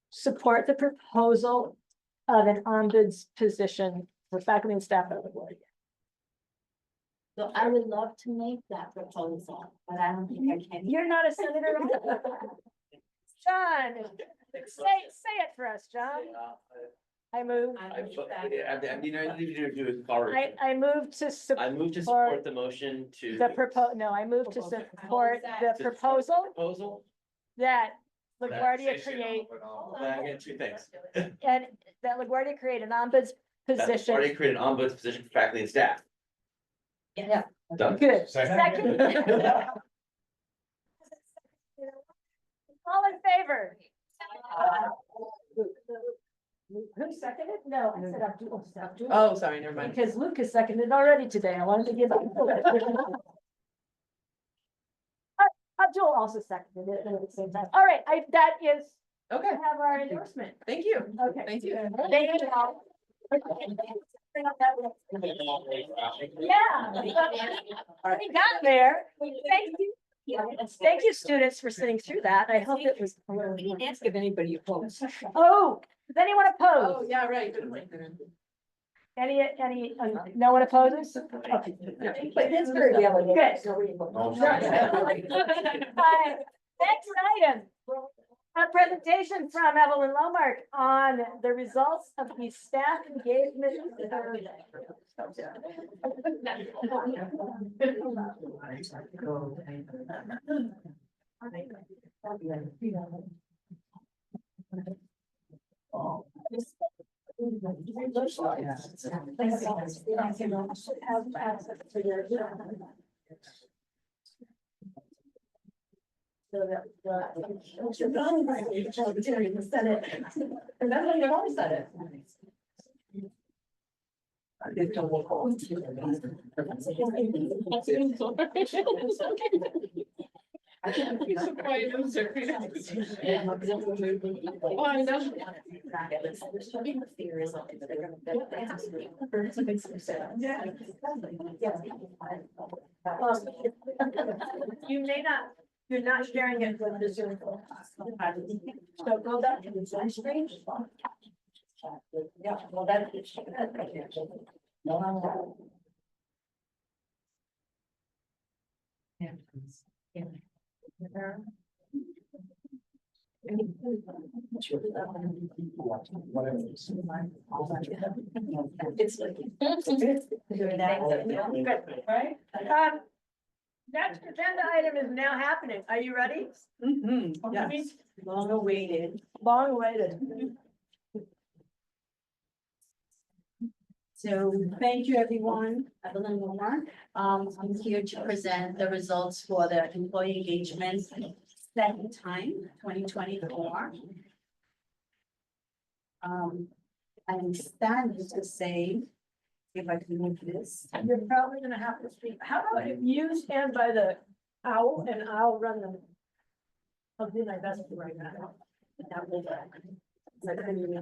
S1: support the proposal of an ombuds position for faculty and staff at LaGuardia.
S15: So I would love to make that proposal, but I don't think I can.
S1: You're not a senator. John, say it for us, John. I move,
S2: I mean, I need to do it forward.
S1: I move to
S2: I move to
S1: support
S2: support the motion to.
S1: I move to support the proposal
S2: Proposal.
S1: that LaGuardia create,
S2: I get two things.
S1: and that LaGuardia create an ombuds
S2: That
S1: position.
S2: already created an ombuds position for faculty and staff.
S1: Yeah.
S2: Done.
S1: Good.
S7: Second.
S1: All in favor? Who seconded? No, I said Abdul.
S12: Oh, sorry, never mind.
S1: Because Luke has seconded already today. I wanted to give. Abdul also seconded it at the same time. All right, that is,
S12: Okay,
S1: have our endorsement.
S12: thank you.
S1: Okay.
S12: Thank you.
S1: Thank you all. Yeah. We got there. Thank you. Thank you, students, for sitting through that. I hope it was.
S5: We didn't ask if anybody opposed.
S1: Oh, does anyone
S12: Oh,
S1: oppose?
S12: yeah, right.
S1: Any, no one opposes? Okay. But it's very good. Next item. A presentation from Evelyn Lomark on the results of the staff engagement survey. So that, the Senate.
S12: And that's what you've always said it.
S1: I can't be so quiet. I'm so quiet. Oh, I know. You may not, you're not sharing it with the Zoom. So go back to the Zoom screen. Yeah, well, that is. It's like. Right? Next agenda item is now happening. Are you ready?
S12: Yes.
S1: Long awaited. Long awaited.
S15: So thank you, everyone. Evelyn Wilmar. I'm here to present the results for the employee engagement second time, 2024. I'm standing to say, if I can move this.
S1: You're probably gonna have to speak. How about if you stand by the owl and I'll run them. I'll do my best to write that.
S15: That will work. Like, I mean,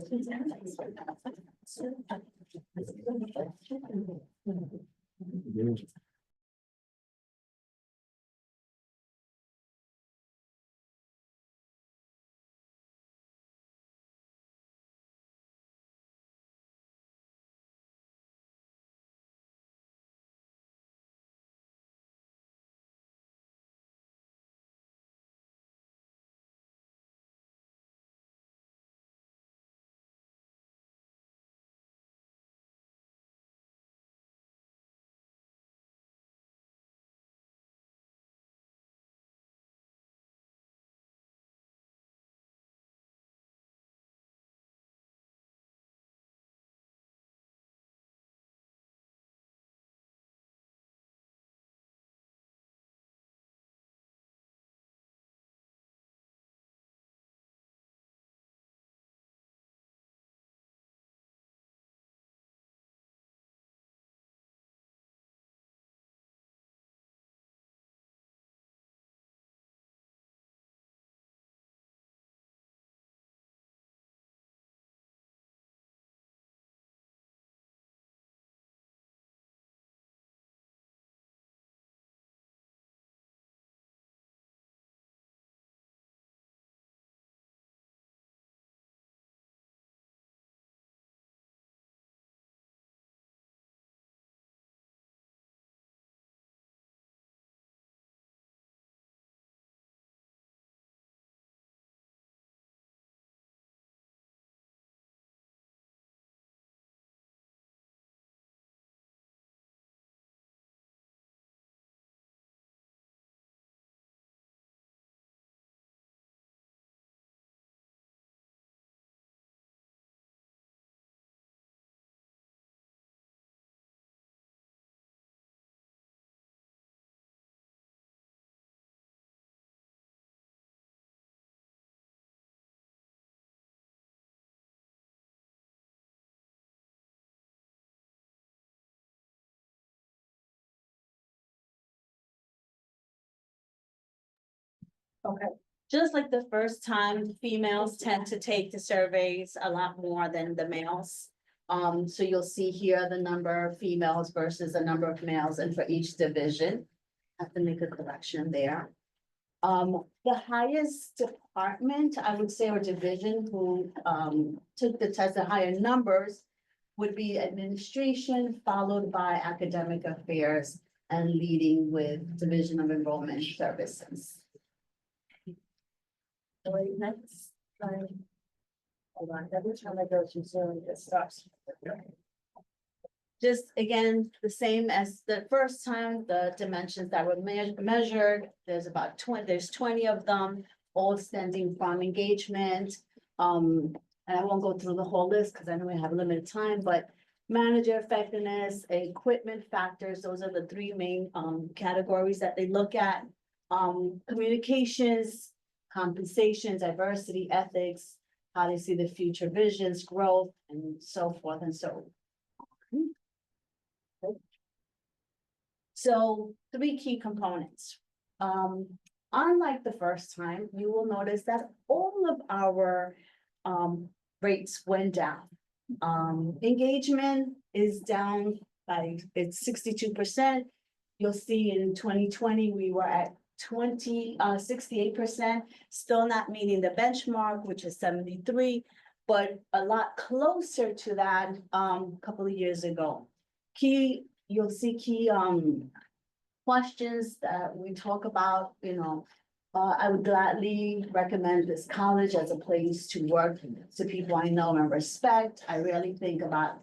S15: okay, just like the first time, females tend to take the surveys a lot more than the males. So you'll see here the number of females versus the number of males, and for each division. Have to make a correction there. The highest department, I would say, or division who took the test, the higher numbers would be administration, followed by academic affairs, and leading with Division of Enrollment Services. Wait, next slide. Hold on, every time I go to Zoom, it stops. Just again, the same as the first time, the dimensions that were measured, there's about 20 of them, all stemming from engagement. And I won't go through the whole list because I know we have limited time, but manager effectiveness, equipment factors, those are the three main categories that they look at. Communications, compensation, diversity, ethics, how they see the future visions, growth, and so forth and so on. So 3 key components. Unlike the first time, you will notice that all of our rates went down. Engagement is down by, it's 62%. You'll see in 2020, we were at 68%, still not meeting the benchmark, which is 73, but a lot closer to that a couple of years ago. You'll see key questions that we talk about, I would gladly recommend this college as a place to work to people I know and respect. I really think about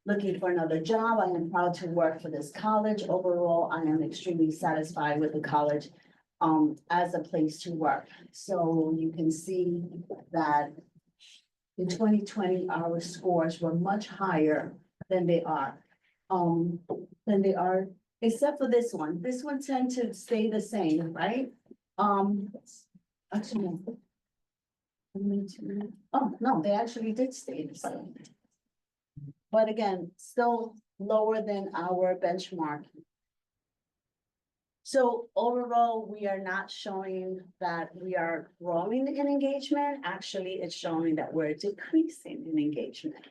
S15: looking for another job. I am proud to work for this college. Overall, I am extremely satisfied with the college as a place to work. So you can see that in 2020, our scores were much higher than they are. Except for this one. This one tend to stay the same, right? Actually. Oh, no, they actually did stay the same. But again, still lower than our benchmark. So overall, we are not showing that we are growing in engagement. Actually, it's showing that we're decreasing in engagement.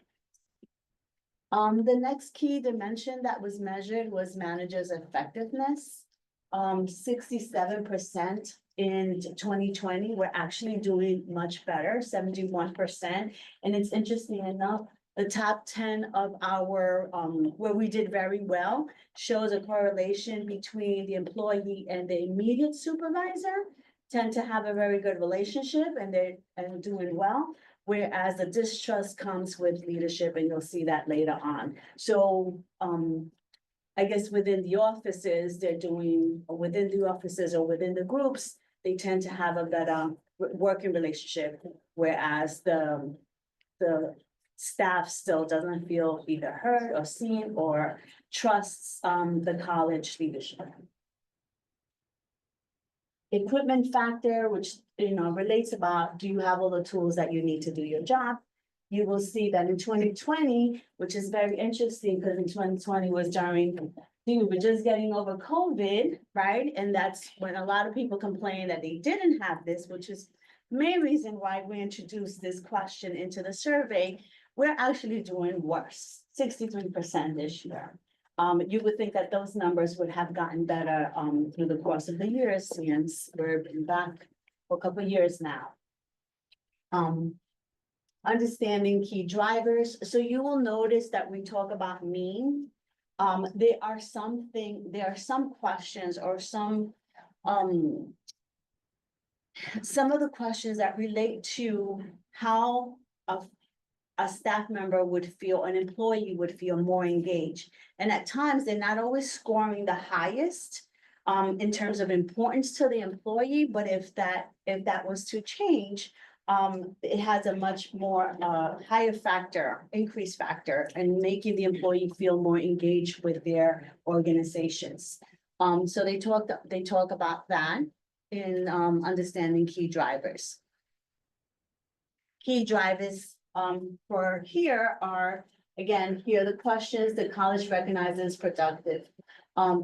S15: The next key dimension that was measured was managers' effectiveness. 67% in 2020, we're actually doing much better, 71%. And it's interesting enough, the top 10 of our, where we did very well, shows a correlation between the employee and the immediate supervisor, tend to have a very good relationship and they're doing well. Whereas the distrust comes with leadership, and you'll see that later on. So, I guess within the offices, within the offices or within the groups, they tend to have a better working relationship. Whereas the staff still doesn't feel either heard or seen or trusts, the college leadership. Equipment factor, which, relates about, do you have all the tools that you need to do your job? You will see that in 2020, which is very interesting because in 2020 was during, we were just getting over COVID, right? And that's when a lot of people complained that they didn't have this, which is the main reason why we introduced this question into the survey. We're actually doing worse, 63% this year. You would think that those numbers would have gotten better through the course of the years, since we're back for a couple of years now. Understanding key drivers. So you will notice that we talk about mean. There are some questions or some of the questions that relate to how a staff member would feel, an employee would feel more engaged. And at times, they're not always scoring the highest in terms of importance to the employee, but if that was to change, it has a much more higher factor, increased factor, and making the employee feel more engaged with their organizations. So they talk about that in understanding key drivers. Key drivers for here are, again, here are the questions. The college recognizes productive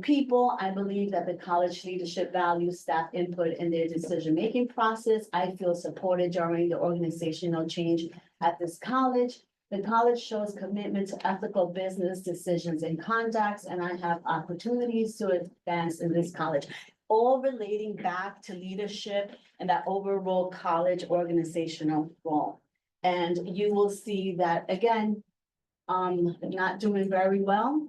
S15: people. I believe that the college leadership values staff input in their decision-making process. I feel supported during the organizational change at this college. The college shows commitment to ethical business decisions and conducts, and I have opportunities to advance in this college. All relating back to leadership and that overall college organizational role. And you will see that, again, not doing very well.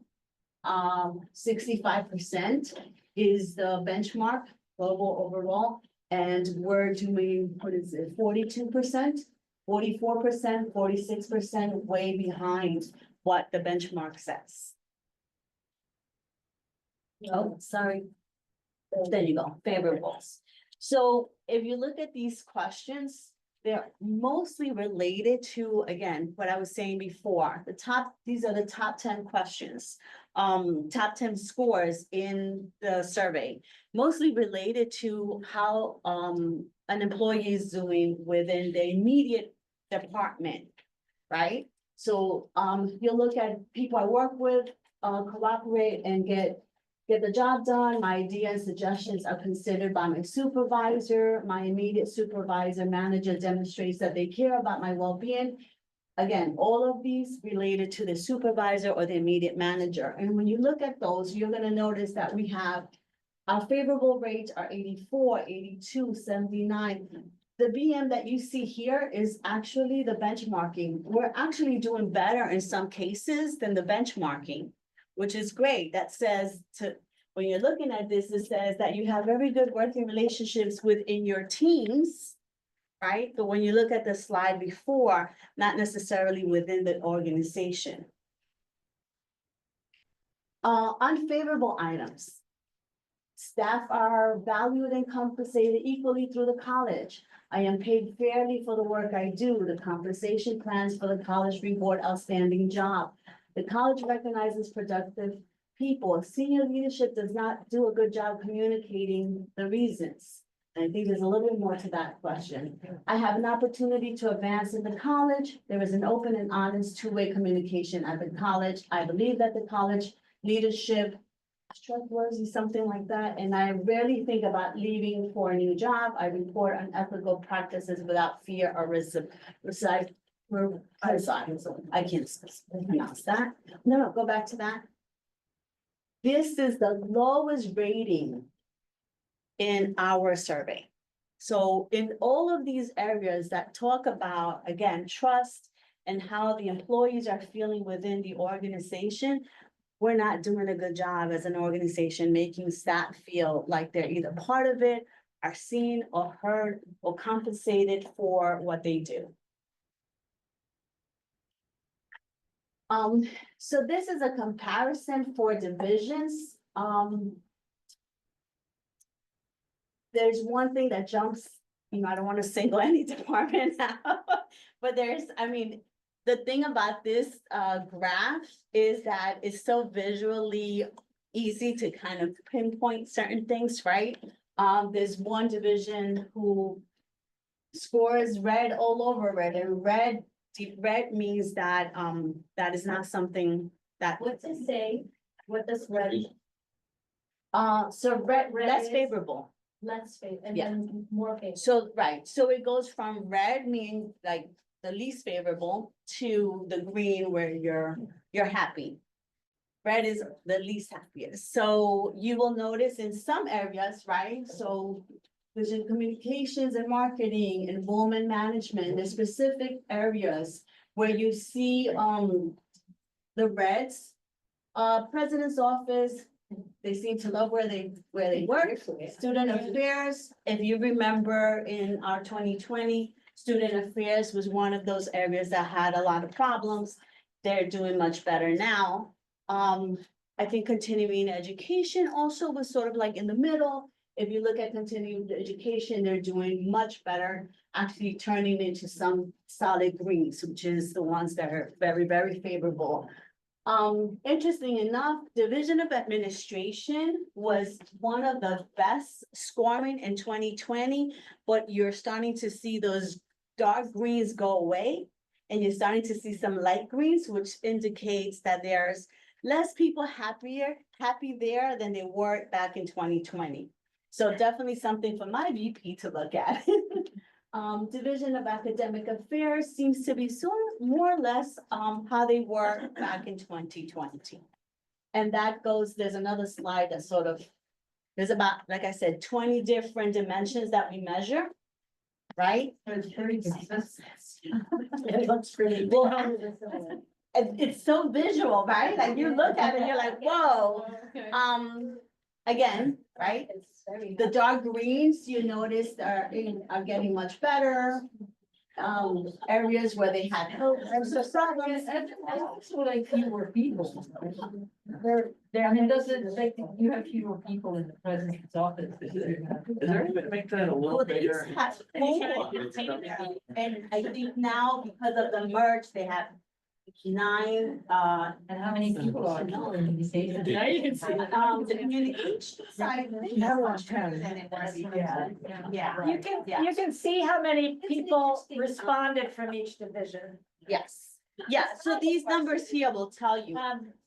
S15: 65% is the benchmark global overall, and we're doing, 42%, 44%, 46%, way behind what the benchmark says. Oh, sorry. There you go, favorables. So if you look at these questions, they're mostly related to, again, what I was saying before, these are the top 10 questions, top 10 scores in the survey, mostly related to how an employee is doing within the immediate department, right? So you'll look at people I work with, cooperate and get the job done. My ideas and suggestions are considered by my supervisor. My immediate supervisor manager demonstrates that they care about my well-being. Again, all of these related to the supervisor or the immediate manager. And when you look at those, you're gonna notice that we have our favorable rates are 84, 82, 79. The BM that you see here is actually the benchmarking. We're actually doing better in some cases than the benchmarking, which is great. That says when you're looking at this, it says that you have very good working relationships within your teams, right? But when you look at the slide before, not necessarily within the organization. Unfavorable items. Staff are valued and compensated equally through the college. I am paid fairly for the work I do. The compensation plans for the college reward outstanding job. The college recognizes productive people. Senior leadership does not do a good job communicating the reasons. And I think there's a little bit more to that question. I have an opportunity to advance in the college. There is an open and honest two-way communication at the college. I believe that the college leadership trustworthy, something like that, and I rarely think about leaving for a new job. I report unethical practices without fear or reside. I can't pronounce that. No, go back to that. This is the lowest rating in our survey. So in all of these areas that talk about, again, trust and how the employees are feeling within the organization, we're not doing a good job as an organization, making staff feel like they're either part of it, are seen or heard or compensated for what they do. So this is a comparison for divisions. There's one thing that jumps, I don't want to single any department out, but the thing about this graph is that it's so visually easy to kind of pinpoint certain things, right? There's one division who scores red all over red, and deep red means that that is not something that. What's it say? What does red? So red, less favorable.
S1: Less favorable, and
S15: Yeah.
S1: then more favorable.
S15: So, right, so it goes from red meaning like the least favorable to the green where you're happy. Red is the least happiest. So you will notice in some areas, right? So vision communications and marketing, enrollment management, there's specific areas where you see the reds. President's office, they seem to love where they work. Student affairs, if you remember in our 2020, student affairs was one of those areas that had a lot of problems. They're doing much better now. I think continuing education also was sort of like in the middle. If you look at continuing education, they're doing much better, actually turning into some solid greens, which is the ones that are very, very favorable. Interesting enough, Division of Administration was one of the best scoring in 2020, but you're starting to see those dark greens go away. And you're starting to see some light greens, which indicates that there's less people happy there than they were back in 2020. So definitely something for my VP to look at. Division of Academic Affairs seems to be more or less how they were back in 2020. And that goes, there's another slide that sort of, there's about, like I said, 20 different dimensions that we measure, right? It looks really well. It's so visual, right? Like you look at it, you're like, whoa. Again, right? The dark greens, you notice are getting much better. Areas where they had problems.
S5: Also like fewer people. Does it like you have fewer people in the president's office?
S2: Is there any way to make that a little
S15: Well, they
S2: bigger?
S15: used to have four. And I think now because of the merge, they have 9,
S5: And how many people are?
S15: now you can see. The communication side. Yeah.
S1: You can see how many people responded from each division.
S15: Yes, yeah, so these numbers here will tell you.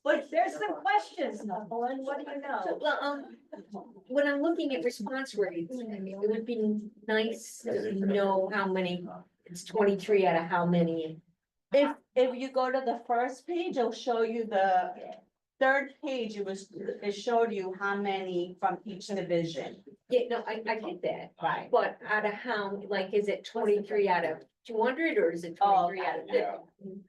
S1: But there's some questions, Nolan, what do you know?
S14: Well, when I'm looking at response rates, it would be nice to know how many, it's 23 out of how many.
S15: If you go to the first page, it'll show you the third page, it showed you how many from each division.
S14: Yeah, no, I get that,
S15: Right.
S14: but out of how, like, is it 23 out of 200 or is it 23 out of 50?
S7: Yeah.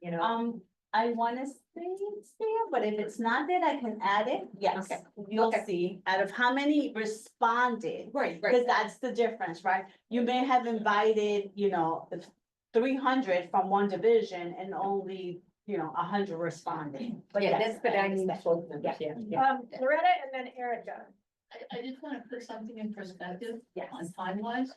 S14: You know?
S15: I wanna say it's there, but if it's not there, I can add it, yes,
S14: Okay.
S15: you'll
S14: Okay.
S15: see, out of how many responded.
S14: Right,
S15: Because that's the difference, right? You may have invited, 300 from one division and only, 100 responded. But
S14: Yeah,
S15: yes,
S14: that's, but I mean,
S15: understand.
S14: yeah.
S1: Loretta and then Erica.
S12: I just want to put something in perspective
S15: Yes.
S12: on time-wise.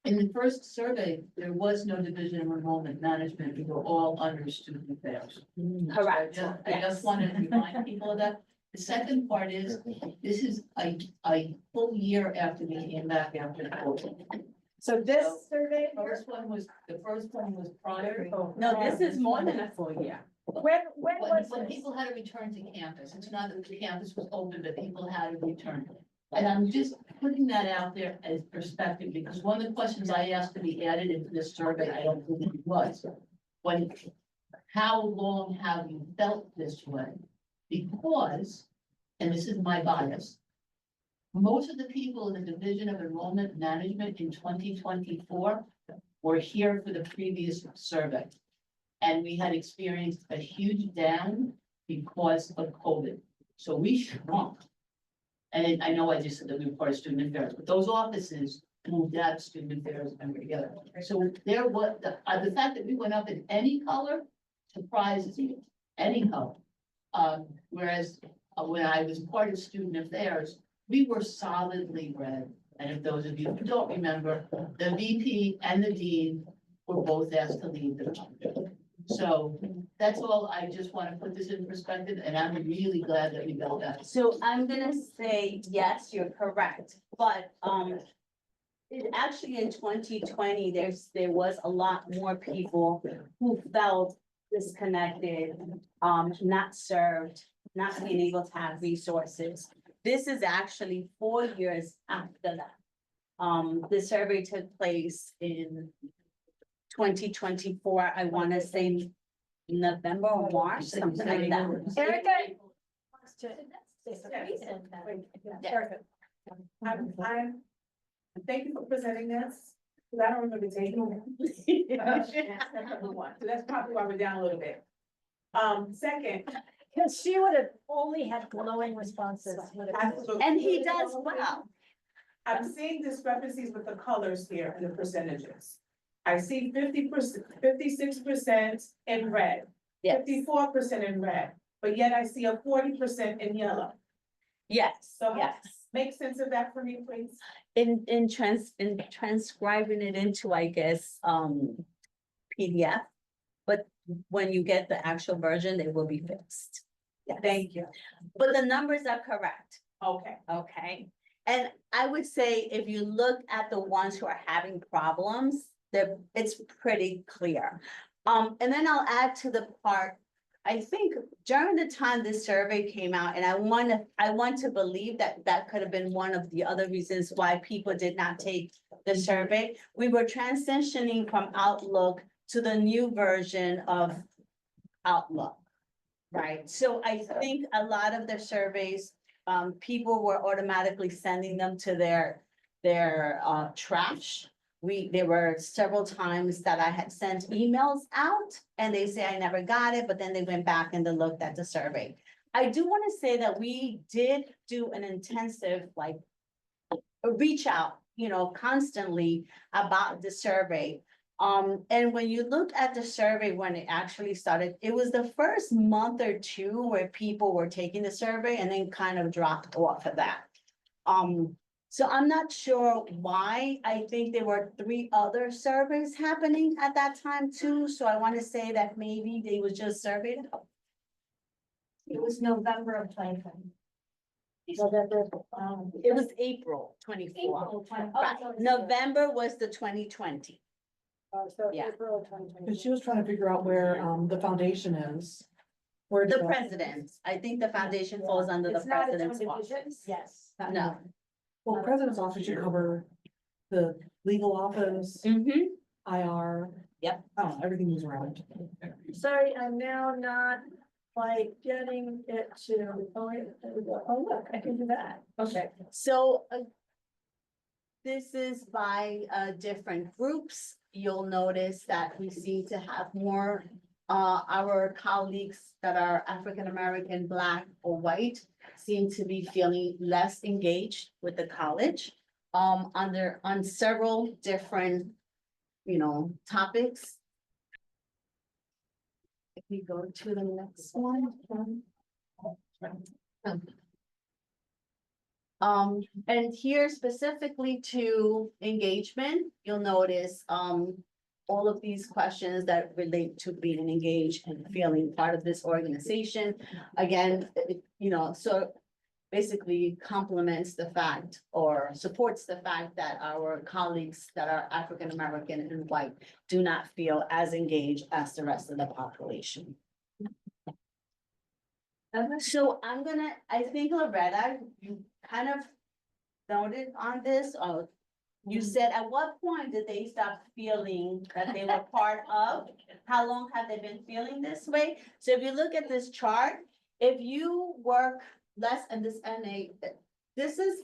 S12: In the first survey, there was no division of enrollment management. We were all under student affairs.
S15: Correct.
S12: I just wanted to remind people of that. The second part is, this is a full year after we came back after COVID.
S1: So this survey,
S12: The first one was prior.
S15: No, this is more than a full year.
S1: When was
S14: When
S1: this?
S14: people had to return to campus, it's not that the campus was open, but people had to return. And I'm just putting that out there as perspective, because one of the questions I asked to be added into this survey, I don't believe it was. When, how long have you felt this way? Because, and this is my bias, most of the people in the Division of Enrollment Management in 2024 were here for the previous survey. And we had experienced a huge down because of COVID. So we shrunk. And I know I just said that we were part of student affairs, but those offices moved out of student affairs and were together. So there was, the fact that we went up in any color surprises me, any color. Whereas when I was part of student affairs, we were solidly red. And if those of you who don't remember, the VP and the dean were both asked to leave the company. So that's all. I just want to put this in perspective, and I'm really glad that we built that.
S15: So I'm gonna say, yes, you're correct, but, it actually in 2020, there was a lot more people who felt disconnected, not served, not being able to have resources. This is actually 4 years after that. The survey took place in 2024, I wanna say November or March, something like that.
S1: Erica wants to say something.
S12: Thank you for presenting this, because I don't remember taking it. So that's probably why we're down a little bit. Second.
S1: Because she would have only had glowing responses.
S15: And he does well.
S12: I'm seeing discrepancies with the colors here and the percentages. I see 50%, 56% in red,
S15: Yes,
S12: 54% in red, but yet I see a 40% in yellow.
S15: yes,
S12: So
S15: yes.
S12: make sense of that for me, please.
S15: In transcribing it into, I guess, PDF. But when you get the actual version, they will be fixed. Yes.
S12: Thank you.
S15: But the numbers are correct,
S12: Okay.
S15: okay? And I would say if you look at the ones who are having problems, it's pretty clear. And then I'll add to the part, I think during the time this survey came out, and I want to believe that that could have been one of the other reasons why people did not take the survey. We were transitioning from Outlook to the new version of Outlook. Right, so I think a lot of the surveys, people were automatically sending them to their trash. There were several times that I had sent emails out and they say I never got it, but then they went back and they looked at the survey. I do want to say that we did do an intensive, like, a reach out, constantly about the survey. And when you look at the survey, when it actually started, it was the first month or two where people were taking the survey and then kind of dropped off of that. So I'm not sure why. I think there were 3 other surveys happening at that time too. So I want to say that maybe they was just surveyed.
S1: It was November of 2020.
S15: It was April 24.
S1: April 20.
S15: Right. November was the 2020.
S1: So
S15: Yeah.
S1: April of 2020.
S12: But she was trying to figure out where the foundation is. Where
S15: The president's. I think the foundation falls under the
S1: It's not its own
S15: president's
S1: division?
S15: office.
S1: Yes.
S15: No.
S12: Well, president's office should cover the legal office,
S15: Mhm.
S12: IR.
S15: Yep.
S12: Oh, everything moves around.
S1: Sorry, I'm now not like getting it to, there we go. Oh, look, I can do that. Okay.
S15: So this is by different groups. You'll notice that we seem to have more our colleagues that are African American, Black, or white seem to be feeling less engaged with the college on several different, topics. If we go to the next one. And here specifically to engagement, you'll notice, all of these questions that relate to being engaged and feeling part of this organization. Again, so basically complements the fact or supports the fact that our colleagues that are African American and white do not feel as engaged as the rest of the population. So I think Loretta, you kind of noted on this, or you said, at what point did they stop feeling that they were part of? How long have they been feeling this way? So if you look at this chart, if you work less in this NA, this is,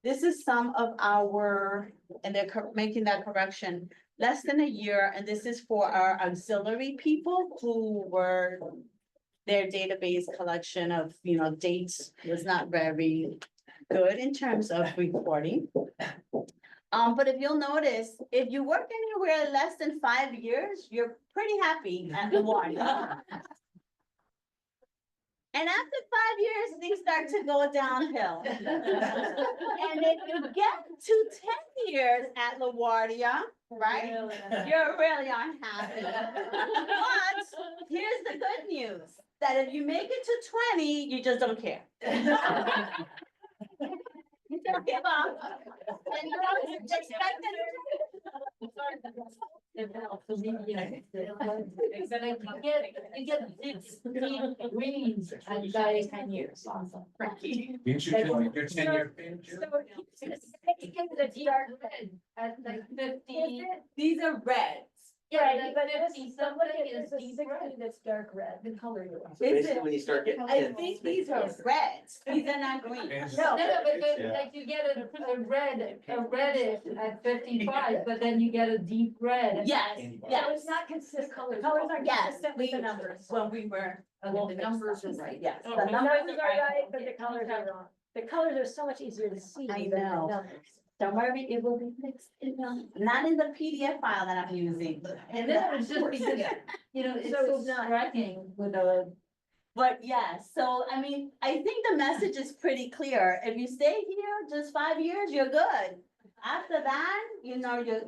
S15: this is some of our, and they're making that correction, less than a year, and this is for our auxiliary people who were, their database collection of, dates was not very good in terms of reporting. But if you'll notice, if you work anywhere less than 5 years, you're pretty happy at LaGuardia. And after 5 years, things start to go downhill. And if you get to 10 years at LaGuardia, right, you're really unhappy. But here's the good news, that if you make it to 20, you just don't care. You don't give up. And you don't expect
S5: You get this greens and die 10 years.
S7: Didn't you feel like your 10-year thing?
S5: The dark red at like 50.
S15: These are reds.
S5: Yeah,
S1: but
S5: like
S1: this
S5: 50
S1: is
S5: something
S1: somebody
S5: is
S1: is
S5: deep red.
S1: that's dark red, the color you want.
S2: So basically, when you start getting.
S15: I
S2: tints,
S15: think these are reds, these are not green.
S5: No, but
S7: Yeah.
S5: like you get a reddish at 55, but then you get a deep red.
S15: Yes,
S1: So
S15: yes.
S1: it's not consistent,
S5: Colors.
S1: colors aren't
S15: Yes,
S1: consistent with the numbers.
S15: When we were.
S5: Okay, the numbers is right.
S15: Yes.
S5: Oh,
S15: the
S1: The
S15: numbers
S1: numbers are right, but the colors are wrong. The colors are so much easier to see.
S15: I
S1: than the
S15: know.
S1: numbers.
S15: Don't worry, it will be fixed. Not in the PDF file that I'm using.
S5: And then it's just because, it's
S1: So
S5: so
S1: it's not-
S5: striking with a.
S15: But yes, so I mean, I think the message is pretty clear. If you stay here just 5 years, you're good. After that, you're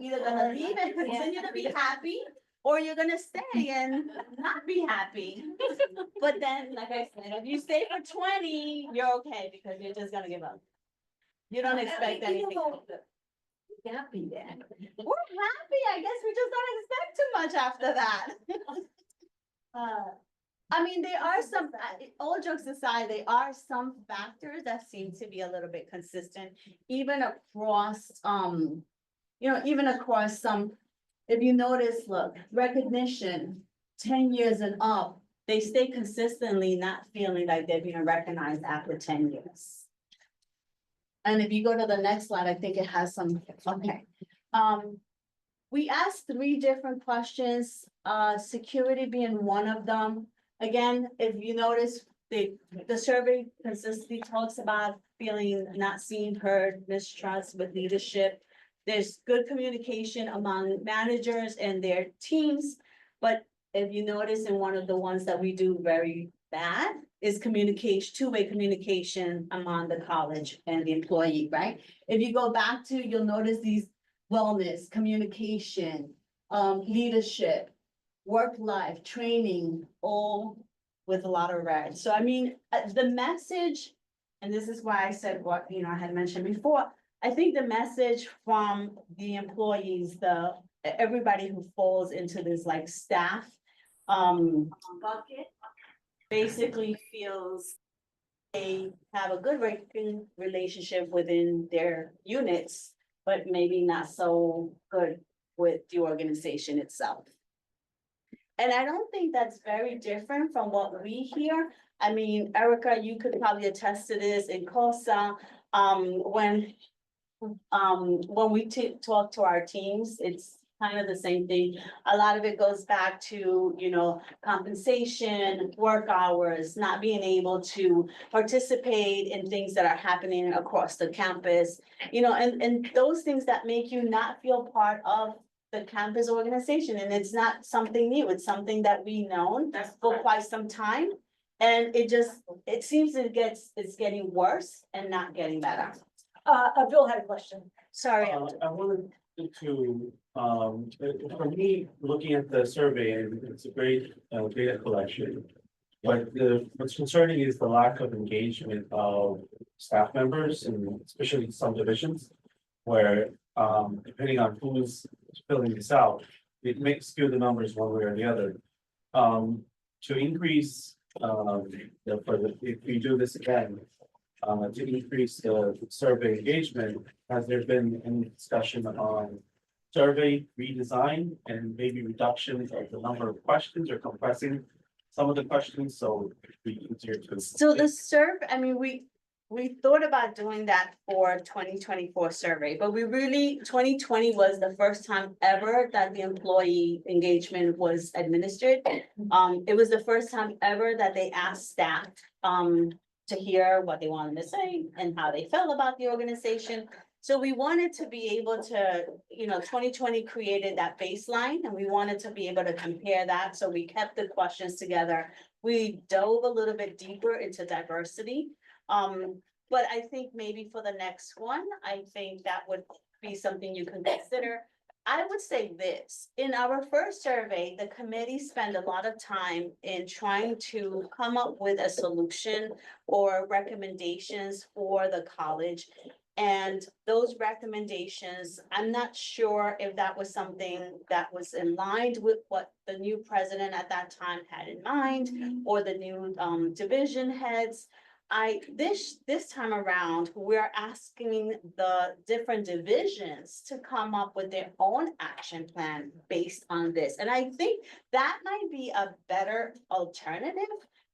S15: either gonna leave and continue to be happy, or you're gonna stay and not be happy. But then, like I said, if you stay for 20, you're okay, because you're just gonna give up. You don't expect anything.
S5: Happy then.
S15: We're happy, I guess we just don't expect too much after that. I mean, there are some, all jokes aside, there are some factors that seem to be a little bit consistent, even across, even across some, if you notice, look, recognition, 10 years and up, they stay consistently not feeling like they're being recognized after 10 years. And if you go to the next slide, I think it has some, okay. We asked 3 different questions, security being one of them. Again, if you notice, the survey consistently talks about feeling not seen, heard, mistrust with leadership. There's good communication among managers and their teams, but if you notice in one of the ones that we do very bad is communication, two-way communication among the college and the employee, right? If you go back to, you'll notice these wellness, communication, leadership, work life, training, all with a lot of red. So I mean, the message, and this is why I said what, I had mentioned before, I think the message from the employees, everybody who falls into this like staff, bucket, basically feels they have a good working relationship within their units, but maybe not so good with the organization itself. And I don't think that's very different from what we hear. I mean, Erica, you could probably attest to this in COSA, when we talk to our teams, it's kind of the same thing. A lot of it goes back to, compensation, work hours, not being able to participate in things that are happening across the campus, and those things that make you not feel part of the campus organization. And it's not something new. It's something that we've known for quite some time. And it seems it's getting worse and not getting better.
S1: Bill had a question.
S15: Sorry.
S13: I wanted to, for me, looking at the survey, and it's a great data collection. But what's concerning is the lack of engagement of staff members, and especially some divisions, where depending on who's filling this out, it may skew the numbers one way or the other. to increase, if we do this again, to increase the survey engagement, has there been any discussion on survey redesign and maybe reduction of the number of questions or compressing some of the questions, so it'd be easier to.
S15: So the survey, I mean, we thought about doing that for 2024 survey, but we really, 2020 was the first time ever that the employee engagement was administered. It was the first time ever that they asked staff, to hear what they wanted to say and how they felt about the organization. So we wanted to be able to, 2020 created that baseline and we wanted to be able to compare that. So we kept the questions together. We dove a little bit deeper into diversity. But I think maybe for the next one, I think that would be something you can consider. I would say this, in our first survey, the committee spent a lot of time in trying to come up with a solution or recommendations for the college. And those recommendations, I'm not sure if that was something that was in line with what the new president at that time had in mind, or the new division heads. This time around, we're asking the different divisions to come up with their own action plan based on this. And I think that might be a better alternative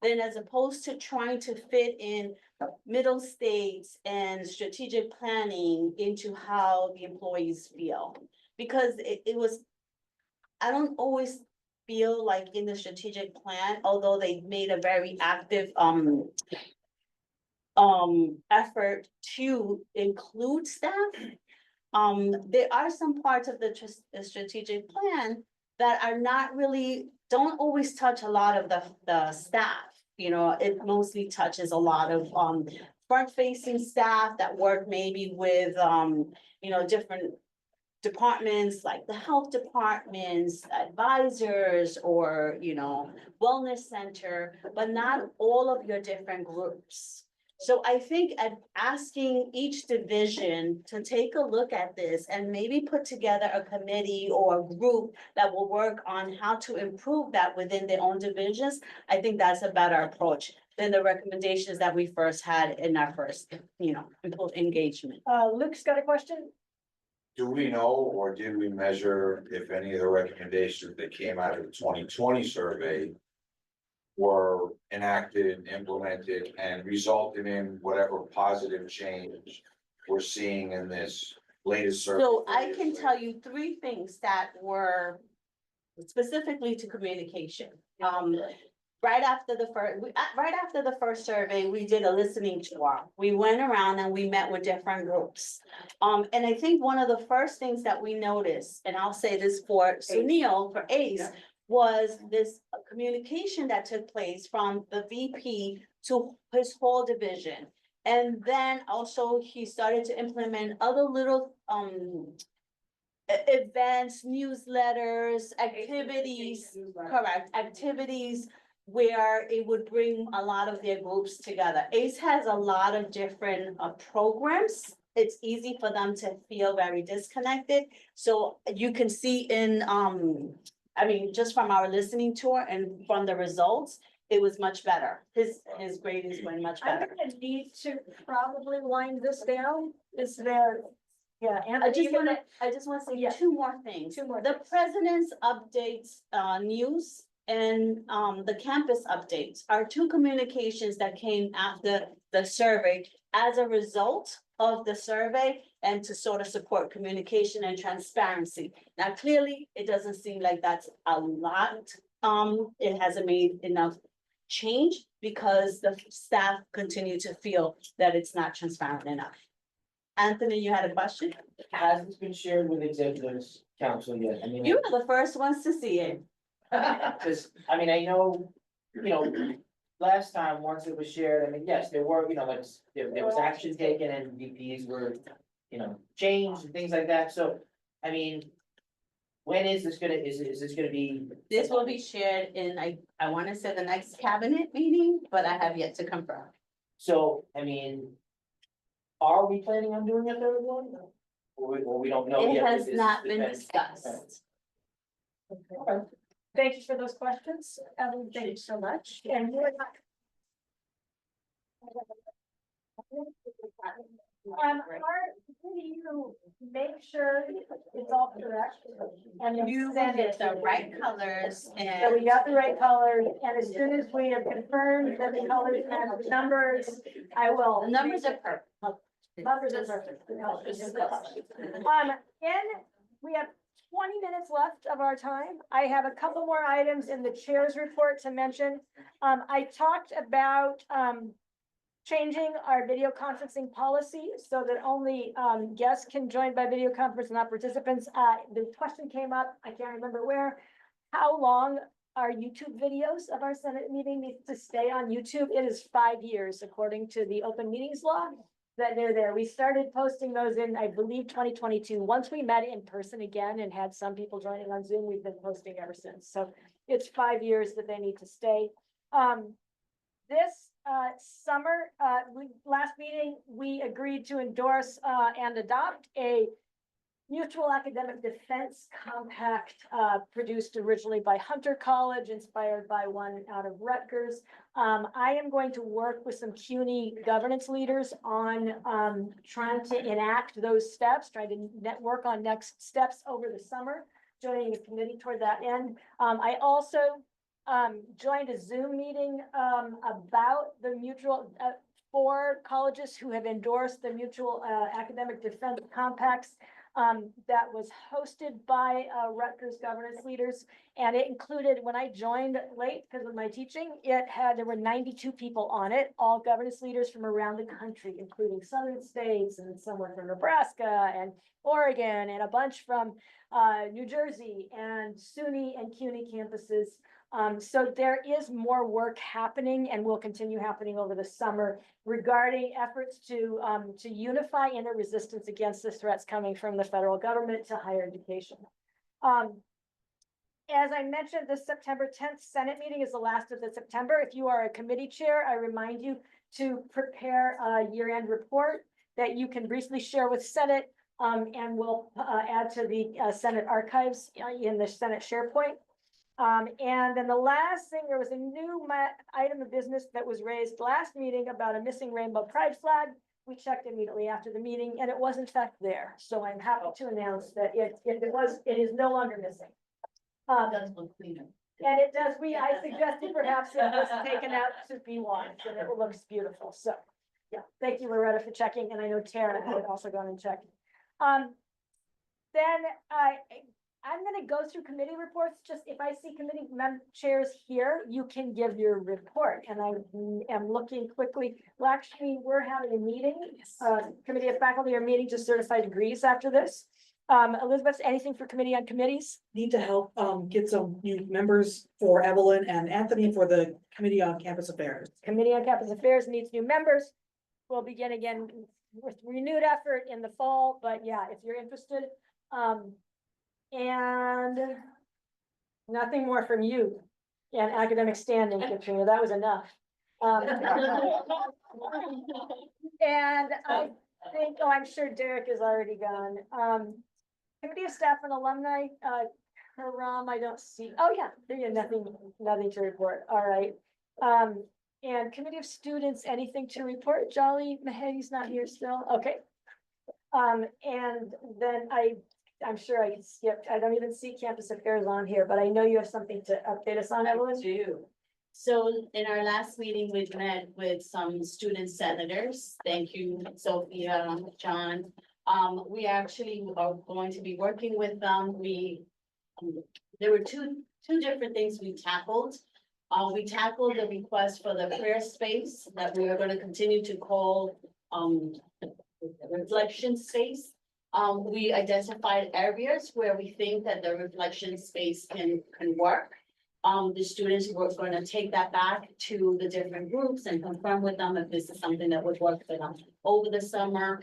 S15: than as opposed to trying to fit in middle states and strategic planning into how the employees feel. Because it was, I don't always feel like in the strategic plan, although they made a very active effort to include staff. There are some parts of the strategic plan that are not really, don't always touch a lot of the staff. It mostly touches a lot of front-facing staff that work maybe with different departments like the health departments, advisors, or wellness center, but not all of your different groups. So I think asking each division to take a look at this and maybe put together a committee or a group that will work on how to improve that within their own divisions, I think that's a better approach than the recommendations that we first had in our first, engagement.
S1: Luke's got a question?
S7: Do we know, or did we measure if any of the recommendations that came out of the 2020 survey were enacted, implemented, and resulted in whatever positive change we're seeing in this latest survey?
S15: So I can tell you 3 things that were specifically to communication. Right after the first survey, we did a listening tour. We went around and we met with different groups. And I think one of the first things that we noticed, and I'll say this for Sunil, for ACE, was this communication that took place from the VP to his whole division. And then also he started to implement other little events, newsletters, activities, correct, activities where it would bring a lot of their groups together. ACE has a lot of different programs. It's easy for them to feel very disconnected. So you can see in, just from our listening tour and from the results, it was much better. His gradings went much
S1: I'm
S15: better.
S1: gonna need to probably wind this down. Is there? Yeah,
S15: I just wanna say
S1: Yeah.
S15: 2 more things.
S1: 2 more
S15: The
S1: things.
S15: president's updates, news and the campus updates are 2 communications that came after the survey as a result of the survey and to sort of support communication and transparency. Now, clearly, it doesn't seem like that's a lot. It hasn't made enough change because the staff continue to feel that it's not transparent enough. Anthony, you had a question?
S11: Has this been shared with executives council yet? I mean,
S15: You were the first ones to see it.
S11: because, I know, last time, once it was shared, yes, there were, like, there was action taken and VPs were, changed and things like that, so, when is this gonna be?
S15: This will be shared in, I wanna say the next cabinet meeting, but I have yet to confirm.
S11: So, are we planning on doing a third one? Or we don't know
S15: It
S11: yet?
S15: has
S11: because
S15: not
S11: this
S15: been
S11: depends.
S15: discussed.
S11: Okay.
S1: Thank you for those questions. Thank you so much. And you are not. Do you make sure it's all correct? And then
S15: You
S1: send
S15: get
S1: it
S15: the right colors
S1: So
S15: and
S1: we got the right colors, and as soon as we have confirmed that the colors match the numbers, I will.
S15: the numbers are perfect.
S1: Numbers are perfect. We have 20 minutes left of our time. I have a couple more items in the chair's report to mention. I talked about, changing our video conferencing policy so that only, guests can join by video conference, not participants. The question came up, I can't remember where. How long our YouTube videos of our Senate meeting need to stay on YouTube? It is 5 years, according to the open meetings law, that they're there. We started posting those in, I believe, 2022. Once we met in person again and had some people joining on Zoom, we've been posting ever since. So it's 5 years that they need to stay. This summer, last meeting, we agreed to endorse and adopt a mutual academic defense compact produced originally by Hunter College, inspired by one out of Rutgers. I am going to work with some CUNY governance leaders on trying to enact those steps, trying to work on next steps over the summer, joining a committee toward that end. I also joined a Zoom meeting about the mutual, 4 colleges who have endorsed the mutual academic defense compacts. That was hosted by Rutgers governance leaders, and it included, when I joined late because of my teaching, there were 92 people on it, all governance leaders from around the country, including southern states and someone from Nebraska and Oregon and a bunch from New Jersey and SUNY and CUNY campuses. So there is more work happening and will continue happening over the summer regarding efforts to unify inner resistance against the threats coming from the federal government to higher education. As I mentioned, the September 10th Senate meeting is the last of the September. If you are a committee chair, I remind you to prepare a year-end report that you can briefly share with Senate, and we'll add to the Senate archives in the Senate SharePoint. And then the last thing, there was a new item of business that was raised last meeting about a missing rainbow pride flag. We checked immediately after the meeting and it was in fact there. So I'm happy to announce that it is no longer missing.
S15: Does look cleaner.
S1: And it does, I suggested perhaps it was taken out to be washed and it looks beautiful. So, yeah, thank you, Loretta, for checking. And I know Tara had also gone and checked. Then I'm gonna go through committee reports. Just if I see committee chairs here, you can give your report. And I am looking quickly. Well, actually, we're having a meeting. Committee of faculty are meeting to certify degrees after this. Elizabeth, anything for committee on committees?
S6: Need to help get some new members for Evelyn and Anthony for the Committee on Campus Affairs.
S1: Committee on Campus Affairs needs new members. We'll begin again with renewed effort in the fall, but yeah, if you're interested. And nothing more from you and academic standing, Katrina, that was enough. And I think, I'm sure Derek is already gone. Committee of Staff and Alumni, Karam, I don't see, oh yeah, there you go, nothing to report, all right. And Committee of Students, anything to report? Jolly Mahedi's not here still, okay. And then I'm sure I skipped. I don't even see Campus Affairs on here, but I know you have something to update us on, Evelyn.
S15: I do. So in our last meeting, we met with some student senators. Thank you, Sophia, John. We actually are going to be working with them. There were two different things we tackled. We tackled the request for the prayer space that we are going to continue to call reflection space. We identified areas where we think that the reflection space can work. The students were going to take that back to the different groups and confirm with them if this is something that would work for them. Over the summer,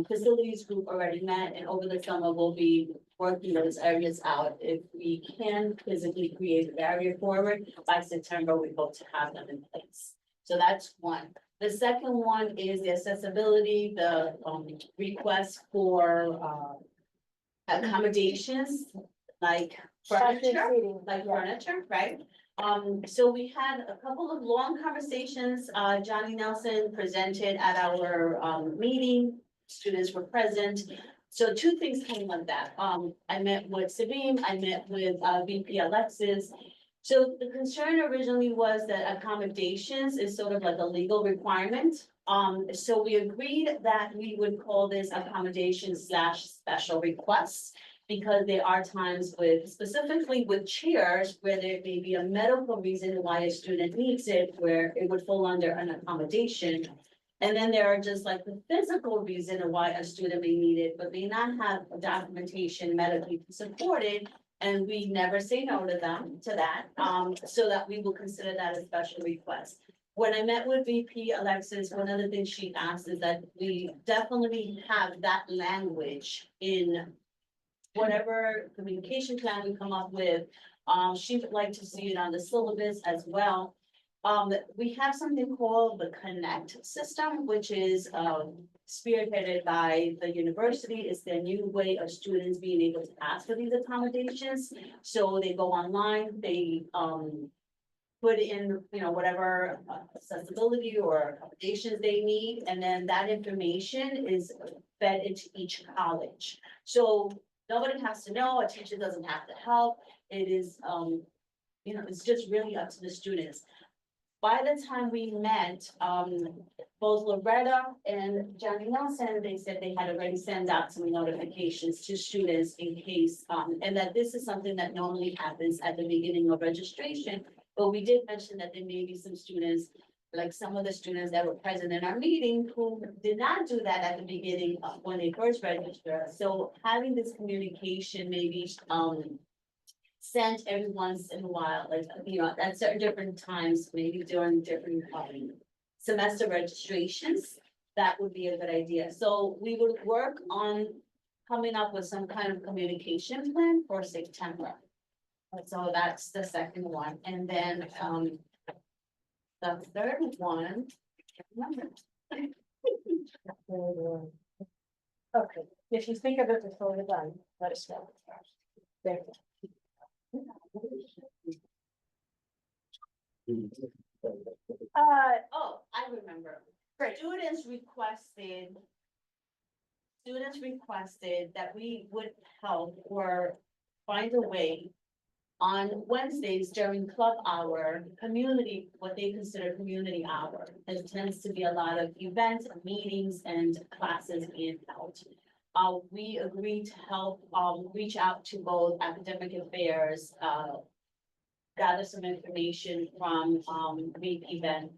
S15: facilities group already met, and over the summer we'll be working those areas out. If we can physically create a barrier forward, by September, we hope to have them in place. So that's one. The second one is the accessibility, the request for accommodations like furniture,
S1: seating,
S15: like
S1: yeah.
S15: furniture, right? So we had a couple of long conversations. Johnny Nelson presented at our, meeting. Students were present. So two things came of that. I met with Sabine, I met with, VP Alexis. So the concern originally was that accommodations is sort of like a legal requirement. So we agreed that we would call this accommodations slash special requests. Because there are times with, specifically with chairs, where there may be a medical reason why a student needs it, where it would fall under an accommodation. And then there are just like the physical reason why a student may need it, but may not have documentation medically supported. And we never say no to them, to that, so that we will consider that a special request. When I met with VP Alexis, one of the things she asked is that we definitely have that language in whatever communication plan we come up with. She would like to see it on the syllabus as well. We have something called the Connect system, which is, spearheaded by the university. It's their new way of students being able to ask for these accommodations. So they go online, they, put in, whatever accessibility or accommodations they need, and then that information is fed into each college. So nobody has to know, a teacher doesn't have to help, it is, it's just really up to the students. By the time we met, both Loretta and Johnny Nelson, they said they had already sent out some notifications to students in case, and that this is something that normally happens at the beginning of registration. But we did mention that there may be some students, like some of the students that were present in our meeting, who did not do that at the beginning of when they first registered. So having this communication maybe, sent every once in a while, like, at certain different times, maybe during different, semester registrations, that would be a good idea. So we would work on coming up with some kind of communication plan for September. So that's the second one, and then, the third one, I can't remember.
S1: Okay, if you think of it before we're done, let us know. There.
S15: Oh, I remember.
S1: Great.
S15: Students requested that we would help or find a way on Wednesdays during club hour, what they consider community hour. There tends to be a lot of events, meetings, and classes being held. We agreed to help, reach out to both academic affairs, gather some information from, VP Ben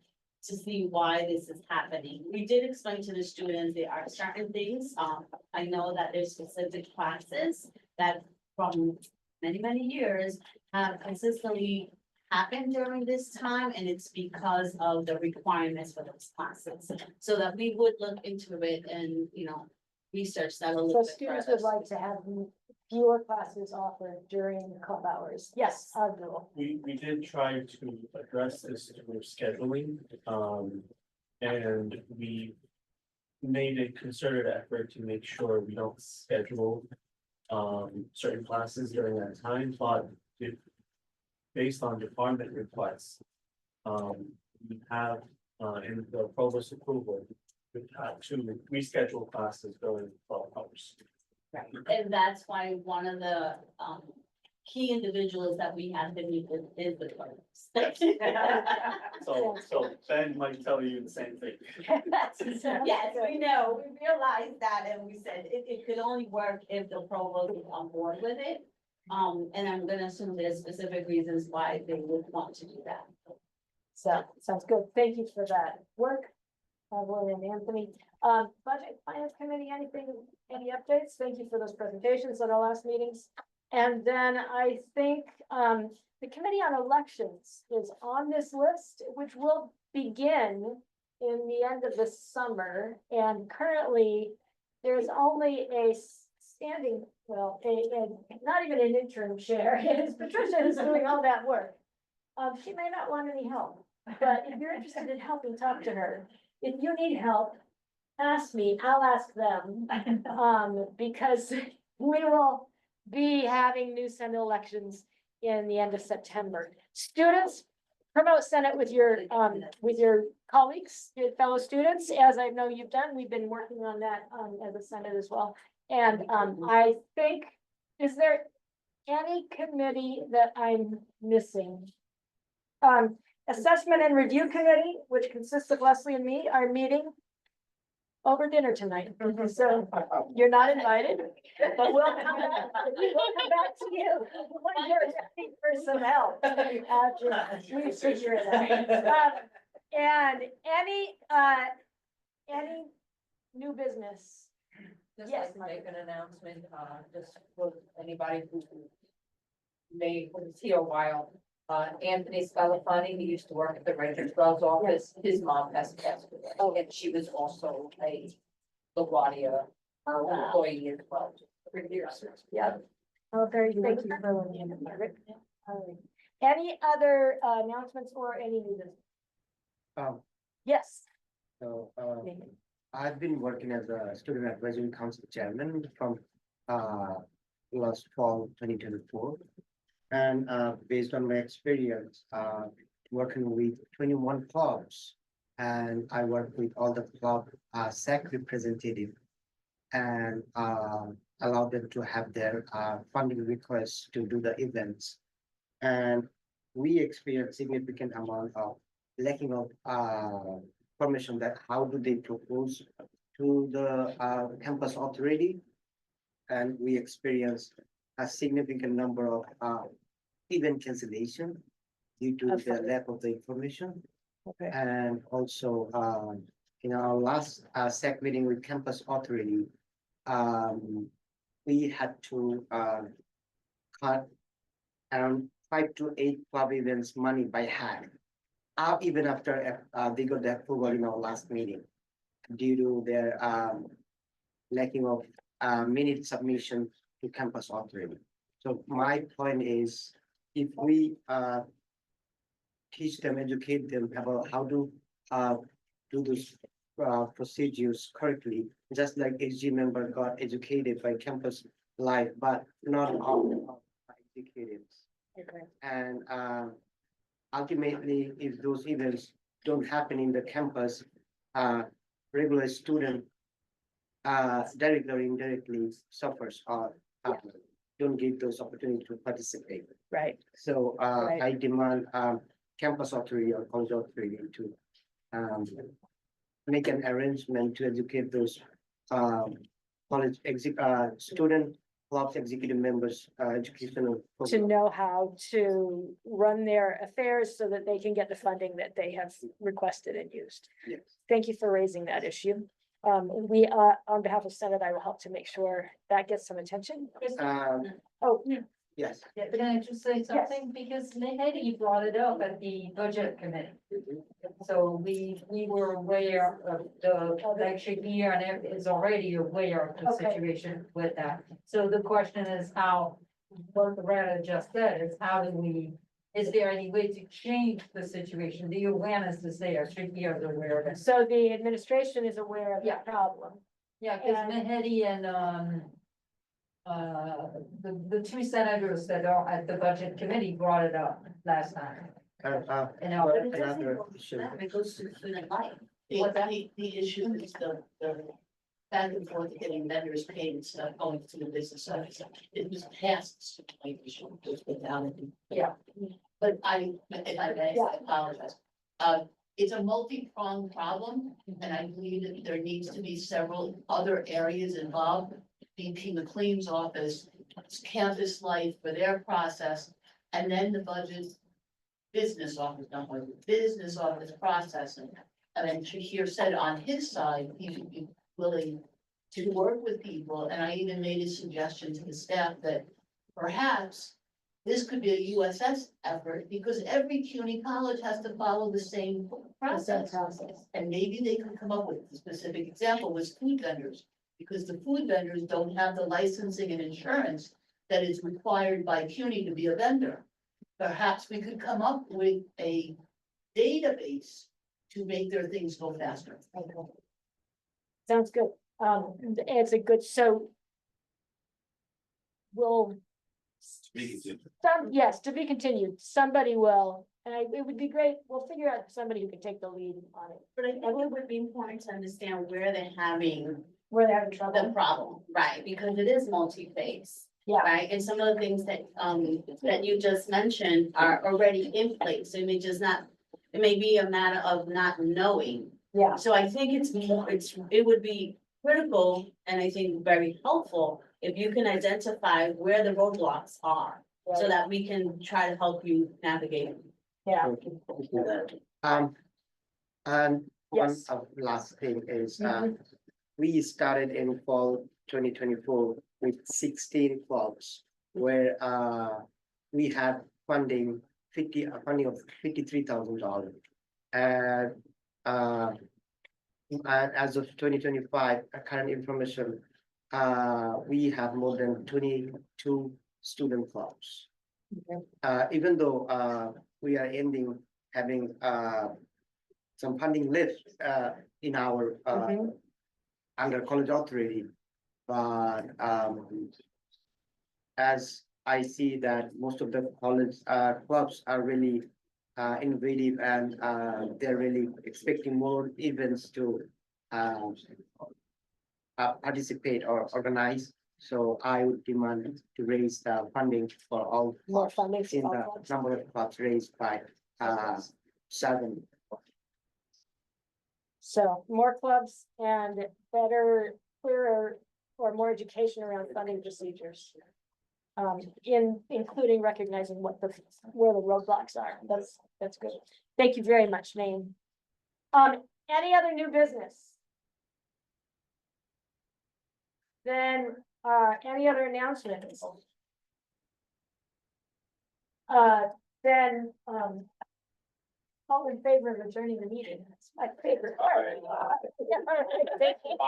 S15: to see why this is happening. We did explain to the students there are certain things, I know that there's specific classes that from many, many years have consistently happened during this time, and it's because of the requirements for those classes. So that we would look into it and, research that a
S1: So
S15: little bit
S1: students
S15: further.
S1: would like to have fewer classes offered during club hours. Yes, Abdul.
S13: We did try to address this through scheduling, and we made a concerted effort to make sure we don't schedule certain classes during that time, but based on department requests, we have, in the provost approval, we have to reschedule classes during 12 hours.
S15: Right, and that's why one of the, key individuals that we have to meet with is the clerks.
S13: So Ben might tell you the same thing.
S15: Yes, we know, we realized that, and we said it could only work if the provost is on board with it. And I'm gonna assume there's specific reasons why they would want to do that.
S1: So, sounds good. Thank you for that work. Evelyn and Anthony. Budget Finance Committee, any updates? Thank you for those presentations at our last meetings. And then I think, the Committee on Elections is on this list, which will begin in the end of the summer. And currently, there's only a standing, not even an interim chair. It's Patricia who's doing all that work. She may not want any help, but if you're interested in helping, talk to her. If you need help, ask me, I'll ask them, because we will be having new Senate elections in the end of September. Students, promote Senate with your colleagues, your fellow students, as I know you've done. We've been working on that, as a Senate as well. And, I think, is there any committee that I'm missing? Assessment and Review Committee, which consists of Leslie and me, are meeting over dinner tonight. So you're not invited, but we'll come back to you when you're ready for some help. We figure it out. And any new business?
S5: Just
S1: Yes,
S5: like to make an announcement, just for anybody who was here a while. Anthony Scalafani, he used to work at the registrar's office, his mom has passed away, and she was also a LaGuardia employee as well. For years.
S1: Yeah. Oh, very, thank you for letting me in, Margaret. Any other announcements or any new business? Yes.
S16: So, I've been working as a student advisory council chairman from, last fall 2024. And, based on my experience, working with 21 clubs, and I work with all the club, SEC representative, and, allow them to have their, funding requests to do the events. And we experience significant amount of lacking of, information that how do they propose to the, campus authority. And we experience a significant number of, event cancellation due to the lack of the information.
S1: Okay.
S16: And also, in our last, SEC meeting with campus authority, we had to, cut around 5 to 8 club events money by hand. Even after, they got the approval in our last meeting, due to their, lacking of, minute submission to campus authority. So my point is, if we, teach them, educate them about how to, do those, procedures correctly, just like HG member got educated by campus life, but not all are educated.
S1: Okay.
S16: And, ultimately, if those events don't happen in the campus, regular student, directly or indirectly suffers or, don't get those opportunities to participate.
S1: Right.
S16: So,
S1: Right.
S16: I demand, campus authority or college authority to, make an arrangement to educate those, college student clubs, executive members, educational.
S1: To
S16: program.
S1: know how to run their affairs so that they can get the funding that they have requested and used.
S16: Yes.
S1: Thank you for raising that issue. We, on behalf of Senate, I will help to make sure that gets some attention. Oh,
S16: Yes.
S5: Yeah, can I just say something? Because Mahedi brought it up at the budget committee. So we were aware of the election year and is already aware of the
S1: Okay.
S5: situation with that. So the question is how, what Loretta just said is how do we, is there any way to change the situation? The awareness is there, should be aware of it.
S1: so the administration is aware of the
S5: Yeah.
S1: problem.
S5: Yeah, because
S1: And-
S5: Mahedi and, the two senators that are at the budget committee brought it up last time. And
S16: Well, another issue.
S15: It goes to student life.
S12: The issue is the back and forth getting vendors paid and stuff going to the business side. It was past, like, issue, just put down.
S5: Yeah.
S12: But if I may, I apologize. It's a multi-pronged problem, and I believe that there needs to be several other areas involved. VP McLean's office, campus life for their process, and then the budget business office, not my business office processing. And then Shakir said on his side, he would be willing to work with people, and I even made a suggestion to the staff that perhaps this could be a USS effort, because every CUNY college has to follow the same process. And maybe they can come up with a specific example with food vendors, because the food vendors don't have the licensing and insurance that is required by CUNY to be a vendor. Perhaps we could come up with a database to make their things go faster.
S1: Sounds good. It's a good, so will. Yes, to be continued, somebody will, and it would be great, we'll figure out somebody who can take the lead on it,
S15: But I think it would be important to understand where they're having
S1: where they're having
S15: the
S1: trouble.
S15: problem, right? Because it is multi-phase.
S1: Yeah.
S15: Right, and some of the things that you just mentioned are already in place, it may just not, it may be a matter of not knowing.
S1: Yeah,
S15: So I think it would be critical and I think very helpful if you can identify where the roadblocks are. So that we can try to help you navigate.
S1: yeah,
S16: And one
S1: Yes.
S16: last thing is,
S1: Mhm.
S16: we started in fall 2024 with 16 clubs where we had funding funding of $53,000. And as of 2025, current information, we have more than 22 student clubs.
S1: Okay.
S16: Even though we are having some funding left in our
S1: Mhm.
S16: under college authority. But as I see that most of the college clubs are really innovative and they're really expecting more events to participate or organize. So I would demand to raise the funding for all
S1: More
S16: clubs
S1: funding for
S16: in
S1: all
S16: the
S1: clubs.
S16: number of clubs raised by 7.
S1: So more clubs and better, clearer, or more education around funding procedures. Including recognizing where the roadblocks are. That's good. Thank you very much, Maine. Any other new business? Then, any other announcements? Then, all in favor of adjourning the meeting? That's my favorite part. Thank you.